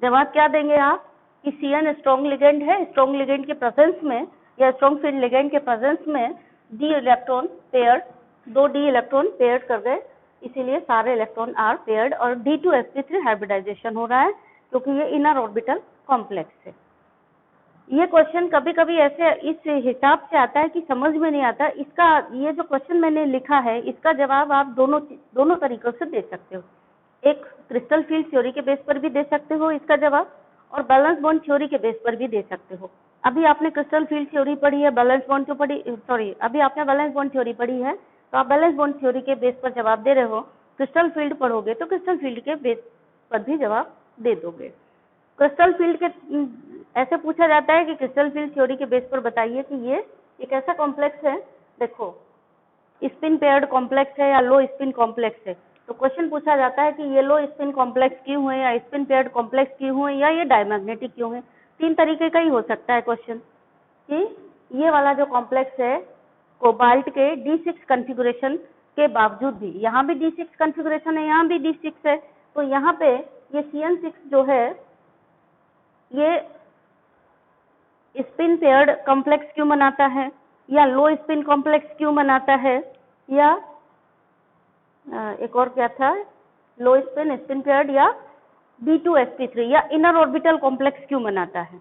जवाब क्या देंगे आप कि CN स्ट्रॉन्ग लिगेंड है, स्ट्रॉन्ग लिगेंड के प्रेजेंस में या स्ट्रॉन्ग फील्ड लिगेंड के प्रेजेंस में D electron paired, 2 D electron paired कर गए, इसीलिए सारे इलेक्ट्रॉन आर पेयर्ड, और D2sp3 हाइब्रिडाइजेशन हो रहा है, क्योंकि ये इनर ऑर्बिटल कॉम्प्लेक्स है। ये क्वेश्चन कभी कभी ऐसे इस हिसाब से आता है कि समझ में नहीं आता। इसका ये जो क्वेश्चन मैंने लिखा है, इसका जवाब आप दोनों तरीकों से दे सकते हो। एक क्रिस्टल फील्ड थ्योरी के बेस पर भी दे सकते हो इसका जवाब, और बैलेंस बॉन्ड थ्योरी के बेस पर भी दे सकते हो। अभी आपने क्रिस्टल फील्ड थ्योरी पढ़ी है, बैलेंस बॉन्ड क्यों पढ़ी, सॉरी अभी आपने बैलेंस बॉन्ड थ्योरी पढ़ी है, तो आप बैलेंस बॉन्ड थ्योरी के बेस पर जवाब दे रहे हो। क्रिस्टल फील्ड पढ़ोगे तो क्रिस्टल फील्ड के बेस पर भी जवाब दे दोगे। क्रिस्टल फील्ड के ऐसे पूछा जाता है कि क्रिस्टल फील्ड थ्योरी के बेस पर बताइए कि ये एक ऐसा कॉम्प्लेक्स है, देखो स्पिन पेयर्ड कॉम्प्लेक्स है या लो स्पिन कॉम्प्लेक्स है, तो क्वेश्चन पूछा जाता है कि ये लो स्पिन कॉम्प्लेक्स क्यों है, या स्पिन पेयर्ड कॉम्प्लेक्स क्यों है, या ये डायमैग्नेटिक क्यों है। 3 तरीके का ही हो सकता है क्वेश्चन, कि ये वाला जो कॉम्प्लेक्स है कोबाल्ट के D6 कॉन्फ़िगरेशन के बावजूद भी, यहाँ भी D6 कॉन्फ़िगरेशन है, यहाँ भी D6 है, तो यहाँ पे ये CN6 जो है ये स्पिन पेयर्ड कॉम्प्लेक्स क्यों बनाता है, या लो स्पिन कॉम्प्लेक्स क्यों बनाता है, या एक और क्या था, लो स्पिन स्पिन पेयर्ड, या D2sp3 या इनर ऑर्बिटल कॉम्प्लेक्स क्यों बनाता है।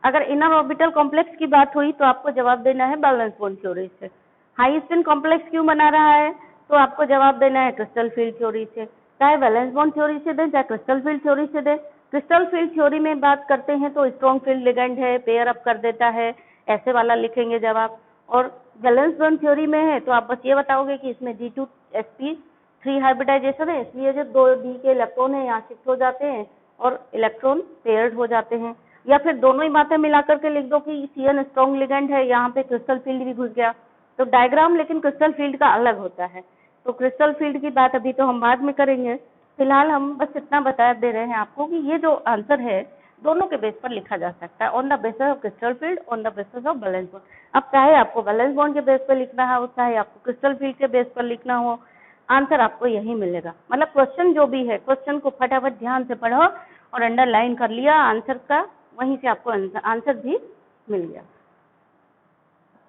अगर इनर ऑर्बिटल कॉम्प्लेक्स की बात हुई तो आपको जवाब देना है बैलेंस बॉन्ड थ्योरी से। हाई स्पिन कॉम्प्लेक्स क्यों बना रहा है तो आपको जवाब देना है क्रिस्टल फील्ड थ्योरी से। चाहे बैलेंस बॉन्ड थ्योरी से दे, चाहे क्रिस्टल फील्ड थ्योरी से दे। क्रिस्टल फील्ड थ्योरी में बात करते हैं तो स्ट्रॉन्ग फील्ड लिगेंड है, पेयर अप कर देता है, ऐसे वाला लिखेंगे जवाब। और बैलेंस बॉन्ड थ्योरी में है तो आप बस ये बताओगे कि इसमें D2sp3 हाइब्रिडाइजेशन है, इसलिए जो 2 डी के इलेक्ट्रॉन है यहाँ शिफ्ट हो जाते हैं और इलेक्ट्रॉन पेयर्ड हो जाते हैं। या फिर दोनों ही बातें मिला करके लिख दो कि CN स्ट्रॉन्ग लिगेंड है, यहाँ पे क्रिस्टल फील्ड भी घुस गया, तो डायग्राम लेकिन क्रिस्टल फील्ड का अलग होता है। तो क्रिस्टल फील्ड की बात अभी तो हम बाद में करेंगे, फिलहाल हम बस इतना बता दे रहे हैं आपको कि ये जो आंसर है दोनों के बेस पर लिखा जा सकता है, on the basis of crystal field, on the basis of valence bond. अब चाहे आपको बैलेंस बॉन्ड के बेस पर लिखना हो, चाहे आपको क्रिस्टल फील्ड के बेस पर लिखना हो, आंसर आपको यही मिलेगा। मतलब क्वेश्चन जो भी है, क्वेश्चन को फटाफट ध्यान से पढ़ो और अंडरलाइन कर लिया आंसर का, वहीं से आपको आंसर भी मिल गया।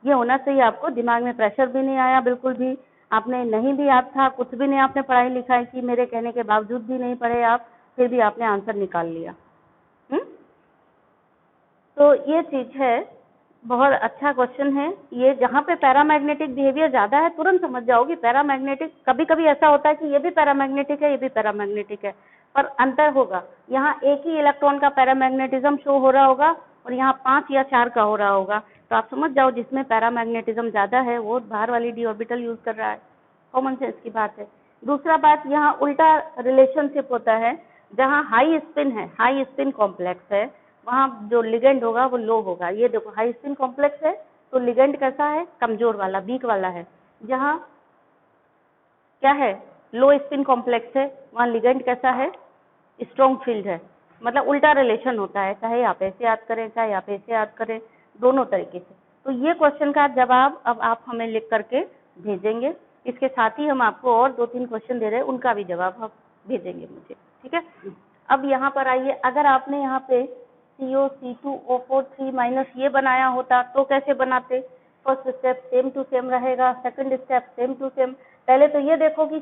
ये होना चाहिए आपको, दिमाग में प्रेशर भी नहीं आया बिल्कुल भी, आपने नहीं भी याद था, कुछ भी नहीं आपने पढ़ाई लिखाई की, मेरे कहने के बावजूद भी नहीं पढ़े आप, फिर भी आपने आंसर निकाल लिया। तो ये चीज है, बहुत अच्छा क्वेश्चन है ये। जहाँ पे पैरामैग्नेटिक बिहेवियर ज्यादा है तुरंत समझ जाओगी पैरामैग्नेटिक। कभी कभी ऐसा होता है कि ये भी पैरामैग्नेटिक है, ये भी पैरामैग्नेटिक है, पर अंतर होगा, यहाँ एक ही इलेक्ट्रॉन का पैरामैग्नेटिज्म शो हो रहा होगा और यहाँ 5 या 4 का हो रहा होगा। तो आप समझ जाओ जिसमें पैरामैग्नेटिज्म ज्यादा है वो बाहर वाली डी ऑर्बिटल यूज कर रहा है। कॉमन सेंस की बात है। दूसरा बात, यहाँ उल्टा रिलेशनशिप होता है। जहाँ हाई स्पिन है, हाई स्पिन कॉम्प्लेक्स है, वहाँ जो लिगेंड होगा वो लो होगा। ये देखो हाई स्पिन कॉम्प्लेक्स है तो लिगेंड कैसा है, कमजोर वाला, वीक वाला है। जहाँ क्या है, लो स्पिन कॉम्प्लेक्स है, वहाँ लिगेंड कैसा है, स्ट्रॉन्ग फील्ड है। मतलब उल्टा रिलेशन होता है, चाहे आप ऐसे याद करें चाहे आप ऐसे याद करें, दोनों तरीके से। तो ये क्वेश्चन का जवाब अब आप हमें लिख करके भेजेंगे। इसके साथ ही हम आपको और 2-3 क्वेश्चन दे रहे हैं, उनका भी जवाब आप भेजेंगे मुझे, ठीक है। अब यहाँ पर आइए, अगर आपने यहाँ पे CO2O4 3- ये बनाया होता तो कैसे बनाते। First step same to same रहेगा, second step same to same. पहले तो ये देखो कि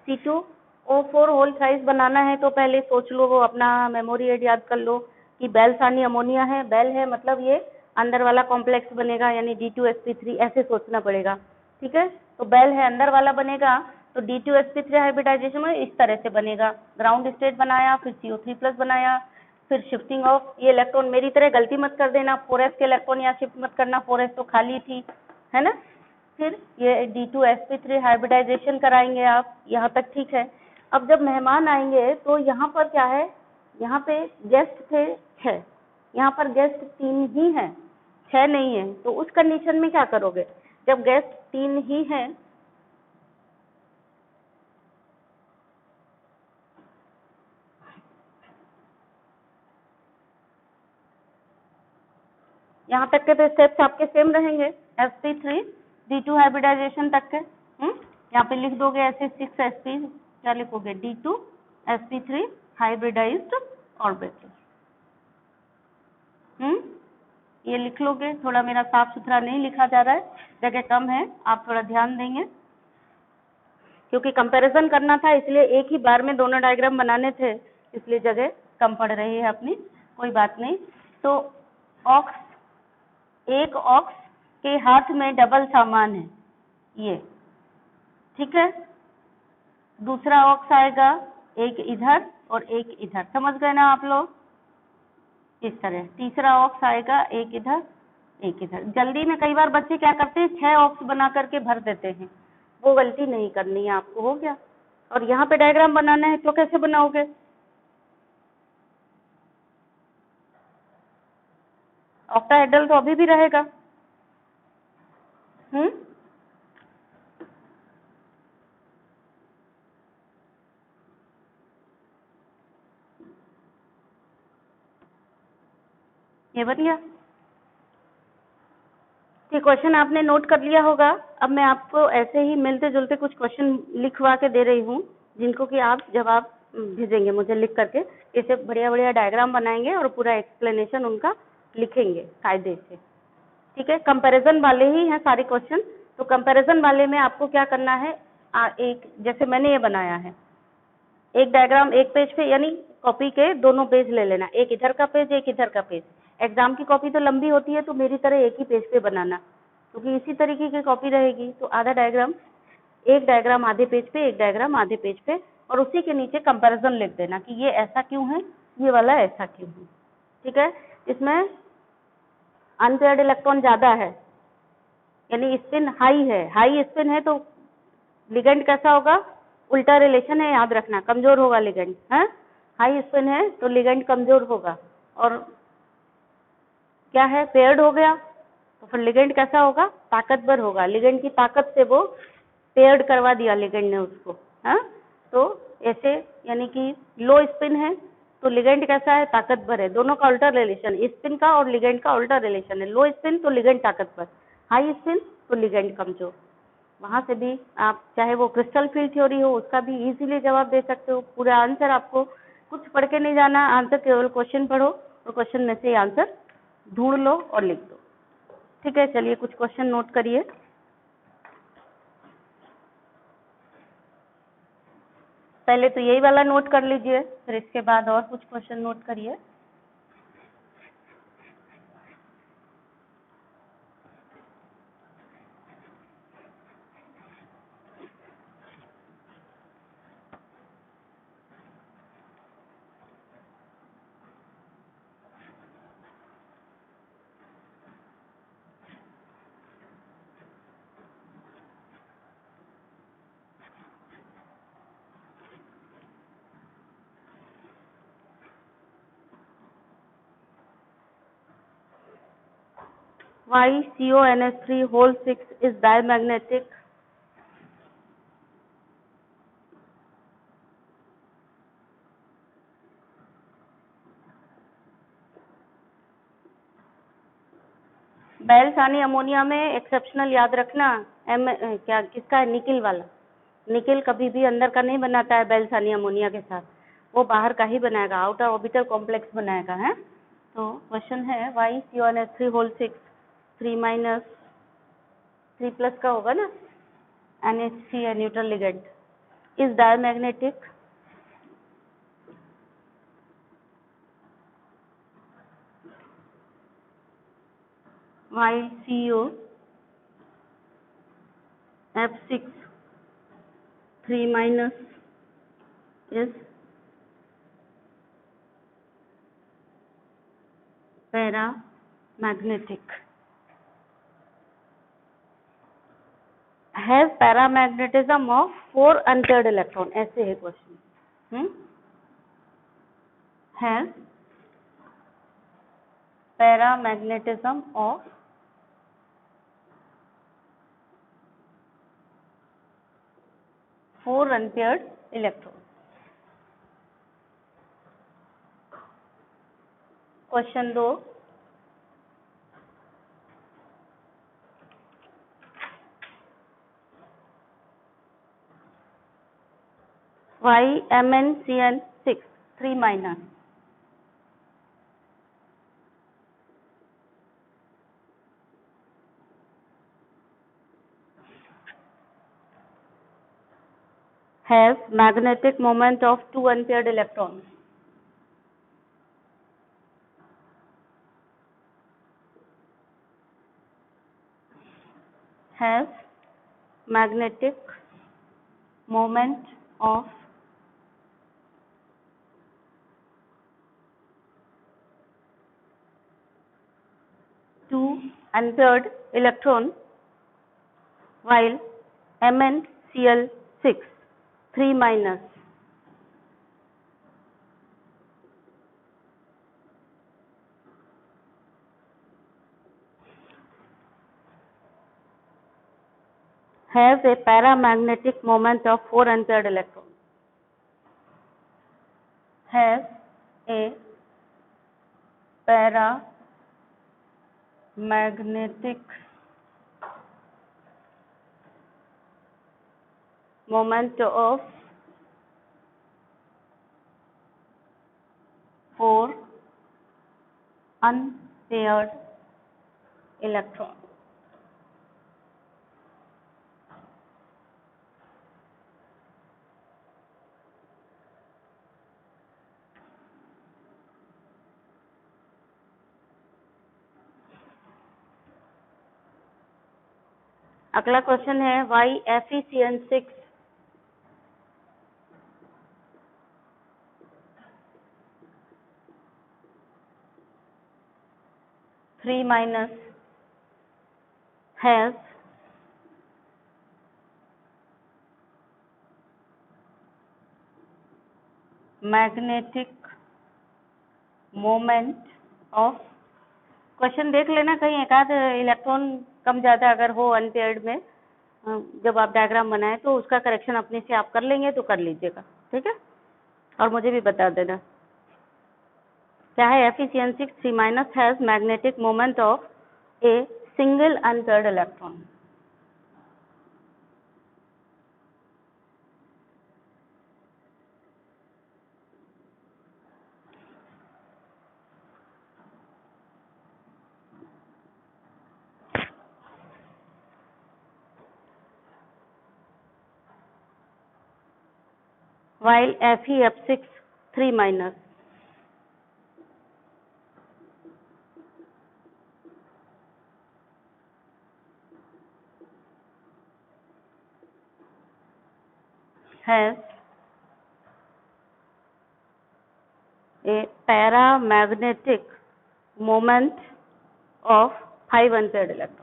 C2O4 होल थ्राइस बनाना है तो पहले सोच लो, वो अपना मेमोरी एड याद कर लो कि बेलसानी अमोनिया है, बेल है मतलब ये अंदर वाला कॉम्प्लेक्स बनेगा, यानी D2sp3 ऐसे सोचना पड़ेगा, ठीक है। तो बेल है अंदर वाला बनेगा, तो D2sp3 हाइब्रिडाइजेशन में इस तरह से बनेगा। ग्राउंड स्टेट बनाया, फिर CO3+ बनाया, फिर शिफ्टिंग ऑफ ये इलेक्ट्रॉन। मेरी तरह गलती मत कर देना, 4s के इलेक्ट्रॉन यहाँ शिफ्ट मत करना, 4s तो खाली थी, है ना। फिर ये D2sp3 हाइब्रिडाइजेशन कराएंगे आप, यहाँ तक ठीक है। अब जब मेहमान आएंगे तो यहाँ पर क्या है, यहाँ पे गेस्ट थे 6, यहाँ पर गेस्ट 3 ही हैं, 6 नहीं है। तो उस कंडीशन में क्या करोगे, जब गेस्ट 3 ही हैं, यहाँ तक के तो स्टेप्स आपके सेम रहेंगे, sp3 D2 हाइब्रिडाइजेशन तक के। यहाँ पे लिख दोगे ऐसे 6sp, क्या लिखोगे, D2sp3 हाइब्रिडाइज्ड ऑर्बिटल। ये लिख लोगे। थोड़ा मेरा साफ सुथरा नहीं लिखा जा रहा है, जगह कम है, आप थोड़ा ध्यान देंगे, क्योंकि कंपैरिजन करना था इसलिए एक ही बार में दोनों डायग्राम बनाने थे, इसलिए जगह कम पड़ रही है अपनी, कोई बात नहीं। तो ऑक्स, एक ऑक्स के हाथ में डबल सामान है ये, ठीक है। दूसरा ऑक्स आएगा, एक इधर और एक इधर, समझ गए ना आप लोग, इस तरह। तीसरा ऑक्स आएगा, एक इधर एक इधर। जल्दी में कई बार बच्चे क्या करते हैं, 6 ऑक्स बना करके भर देते हैं, वो गलती नहीं करनी है आपको, हो गया। और यहाँ पे डायग्राम बनाना है तो कैसे बनाओगे, ऑक्टाहेड्रल तो अभी भी रहेगा। ये बन गया। ये क्वेश्चन आपने नोट कर लिया होगा। अब मैं आपको ऐसे ही मिलते जुलते कुछ क्वेश्चन लिखवा के दे रही हूँ, जिनको कि आप जवाब भेजेंगे मुझे लिख करके। इसे बढ़िया बढ़िया डायग्राम बनाएंगे और पूरा एक्सप्लेनेशन उनका लिखेंगे कायदे से, ठीक है। कंपैरिजन वाले ही हैं सारे क्वेश्चन। तो कंपैरिजन वाले में आपको क्या करना है, एक जैसे मैंने ये बनाया है, एक डायग्राम एक पेज पे, यानी कॉपी के दोनों पेज ले लेना, एक इधर का पेज एक इधर का पेज। एग्जाम की कॉपी तो लंबी होती है, तो मेरी तरह एक ही पेज पे बनाना, क्योंकि इसी तरीके की कॉपी रहेगी। तो आधा डायग्राम, एक डायग्राम आधे पेज पे, एक डायग्राम आधे पेज पे, और उसी के नीचे कंपैरिजन लिख देना कि ये ऐसा क्यों है, ये वाला ऐसा क्यों है, ठीक है। इसमें अनपेयर्ड इलेक्ट्रॉन ज्यादा है, यानी स्पिन हाई है, हाई स्पिन है तो लिगेंड कैसा होगा, उल्टा रिलेशन है, याद रखना, कमजोर होगा लिगेंड, है। हाई स्पिन है तो लिगेंड कमजोर होगा, और क्या है, पेयर्ड हो गया तो फिर लिगेंड कैसा होगा, ताकतवर होगा। लिगेंड की ताकत से वो पेयर्ड करवा दिया लिगेंड ने उसको, हाँ। तो ऐसे यानी कि लो स्पिन है तो लिगेंड कैसा है, ताकतवर है। दोनों का उल्टा रिलेशन, स्पिन का और लिगेंड का उल्टा रिलेशन है। लो स्पिन तो लिगेंड ताकतवर, हाई स्पिन तो लिगेंड कमजोर। वहां से भी आप चाहे वो क्रिस्टल फील्ड थ्योरी हो, उसका भी इजीली जवाब दे सकते हो। पूरा आंसर आपको कुछ पढ़ के नहीं जाना, आंसर केवल क्वेश्चन पढ़ो और क्वेश्चन में से आंसर ढूंढ लो और लिख दो, ठीक है। चलिए कुछ क्वेश्चन नोट करिए। पहले तो यही वाला नोट कर लीजिए, फिर इसके बाद और कुछ क्वेश्चन नोट करिए। Why CONH3 whole 6 is diamagnetic? बैलसानी अमोनिया में एक्सेप्शनल याद रखना, क्या किसका है, निकिल वाला। निकिल कभी भी अंदर का नहीं बनाता है बैलसानी अमोनिया के साथ, वो बाहर का ही बनाएगा, आउटर ऑर्बिटल कॉम्प्लेक्स बनाएगा है। तो क्वेश्चन है Y CONH3 whole 6 3 minus 3 plus का होगा ना, NH3 है neutral ligand, is diamagnetic. Why COF6 3 minus is paramagnetic, has paramagnetism of 4 unpaired electron, ऐसे है question. has paramagnetism of 4 unpaired electron। Question 2, why MnCN6 3 minus has magnetic moment of 2 unpaired electrons। has magnetic moment of 2 unpaired electron, while MnCl6 3 minus has a paramagnetic moment of 4 unpaired electrons। has a paramagnetic moment of 4 unpaired electrons। अगला question है why FeCN6 3 minus has magnetic moment of, question देख लेना कहीं एक आध electron कम ज्यादा अगर हो अनपेयर्ड में, जब आप डायग्राम बनाए तो उसका करेक्शन अपने से आप कर लेंगे तो कर लीजिएगा, ठीक है। और मुझे भी बता देना क्या है। FeCN6 3 minus has magnetic moment of a single unpaired electron। while FeF6 3 minus. Has a paramagnetic moment of 5 unpaired electrons.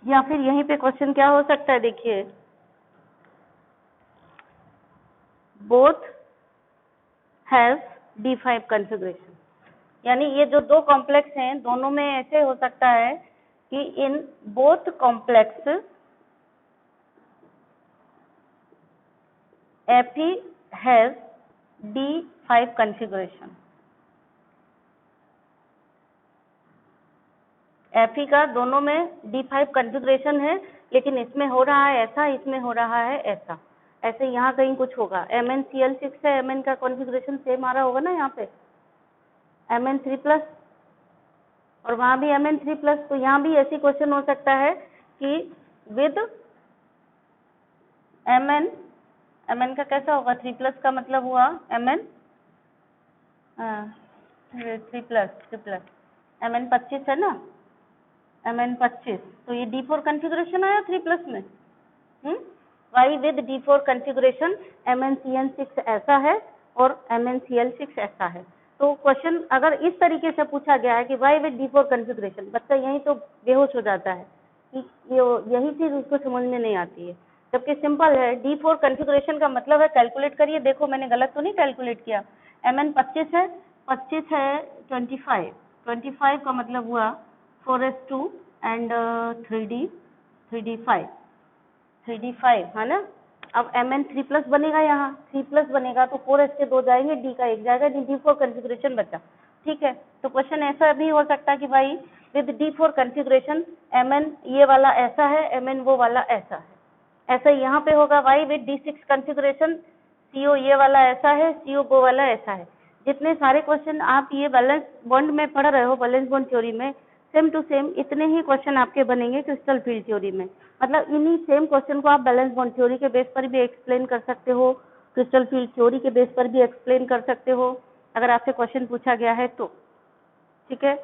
या फिर यहीं पे क्वेश्चन क्या हो सकता है, देखिए, बोथ हैज D5 कॉन्फ़िगरेशन, यानी ये जो दो कॉम्प्लेक्स हैं दोनों में ऐसे हो सकता है कि in both complex Fe has D5 configuration. Fe का दोनों में D5 कॉन्फ़िगरेशन है, लेकिन इसमें हो रहा है ऐसा, इसमें हो रहा है ऐसा, ऐसे यहाँ कहीं कुछ होगा। MnCl6 है, Mn का कॉन्फ़िगरेशन सेम आ रहा होगा ना यहाँ पे, Mn3+, और वहाँ भी Mn3+, तो यहाँ भी ऐसी क्वेश्चन हो सकता है कि विद Mn का कैसा होगा, 3+ का मतलब हुआ Mn 3+, Mn 25 है ना, Mn 25, तो ये D4 कॉन्फ़िगरेशन आया 3+ में। Y with D4 configuration MnCn6 ऐसा है और MnCl6 ऐसा है। तो क्वेश्चन अगर इस तरीके से पूछा गया है कि वाई विद D4 कॉन्फ़िगरेशन, बच्चा यहीं तो बेहोश हो जाता है कि यही चीज उसको समझ में नहीं आती है, जबकि सिंपल है। D4 कॉन्फ़िगरेशन का मतलब है, कैलकुलेट करिए, देखो मैंने गलत तो नहीं कैलकुलेट किया। Mn 25 है, 25 है 25, 25 का मतलब हुआ 4s2 एंड 3d5, 3d5 है ना। अब Mn3+ बनेगा, यहाँ 3+ बनेगा तो 4s के 2 जाएंगे, d का 1 जाएगा, D4 कॉन्फ़िगरेशन बचा। ठीक है, तो क्वेश्चन ऐसा भी हो सकता है कि भाई विद D4 कॉन्फ़िगरेशन Mn ये वाला ऐसा है, Mn वो वाला ऐसा है, ऐसा यहाँ पे होगा। Y with D6 configuration CO ये वाला ऐसा है, CO वो वाला ऐसा है। जितने सारे क्वेश्चन आप ये बैलेंस बॉन्ड में पढ़ रहे हो, बैलेंस बॉन्ड थ्योरी में, सेम टू सेम इतने ही क्वेश्चन आपके बनेंगे क्रिस्टल फील्ड थ्योरी में। मतलब इन्हीं सेम क्वेश्चन को आप बैलेंस बॉन्ड थ्योरी के बेस पर भी एक्सप्लेन कर सकते हो, क्रिस्टल फील्ड थ्योरी के बेस पर भी एक्सप्लेन कर सकते हो, अगर आपसे क्वेश्चन पूछा गया है तो। ठीक है।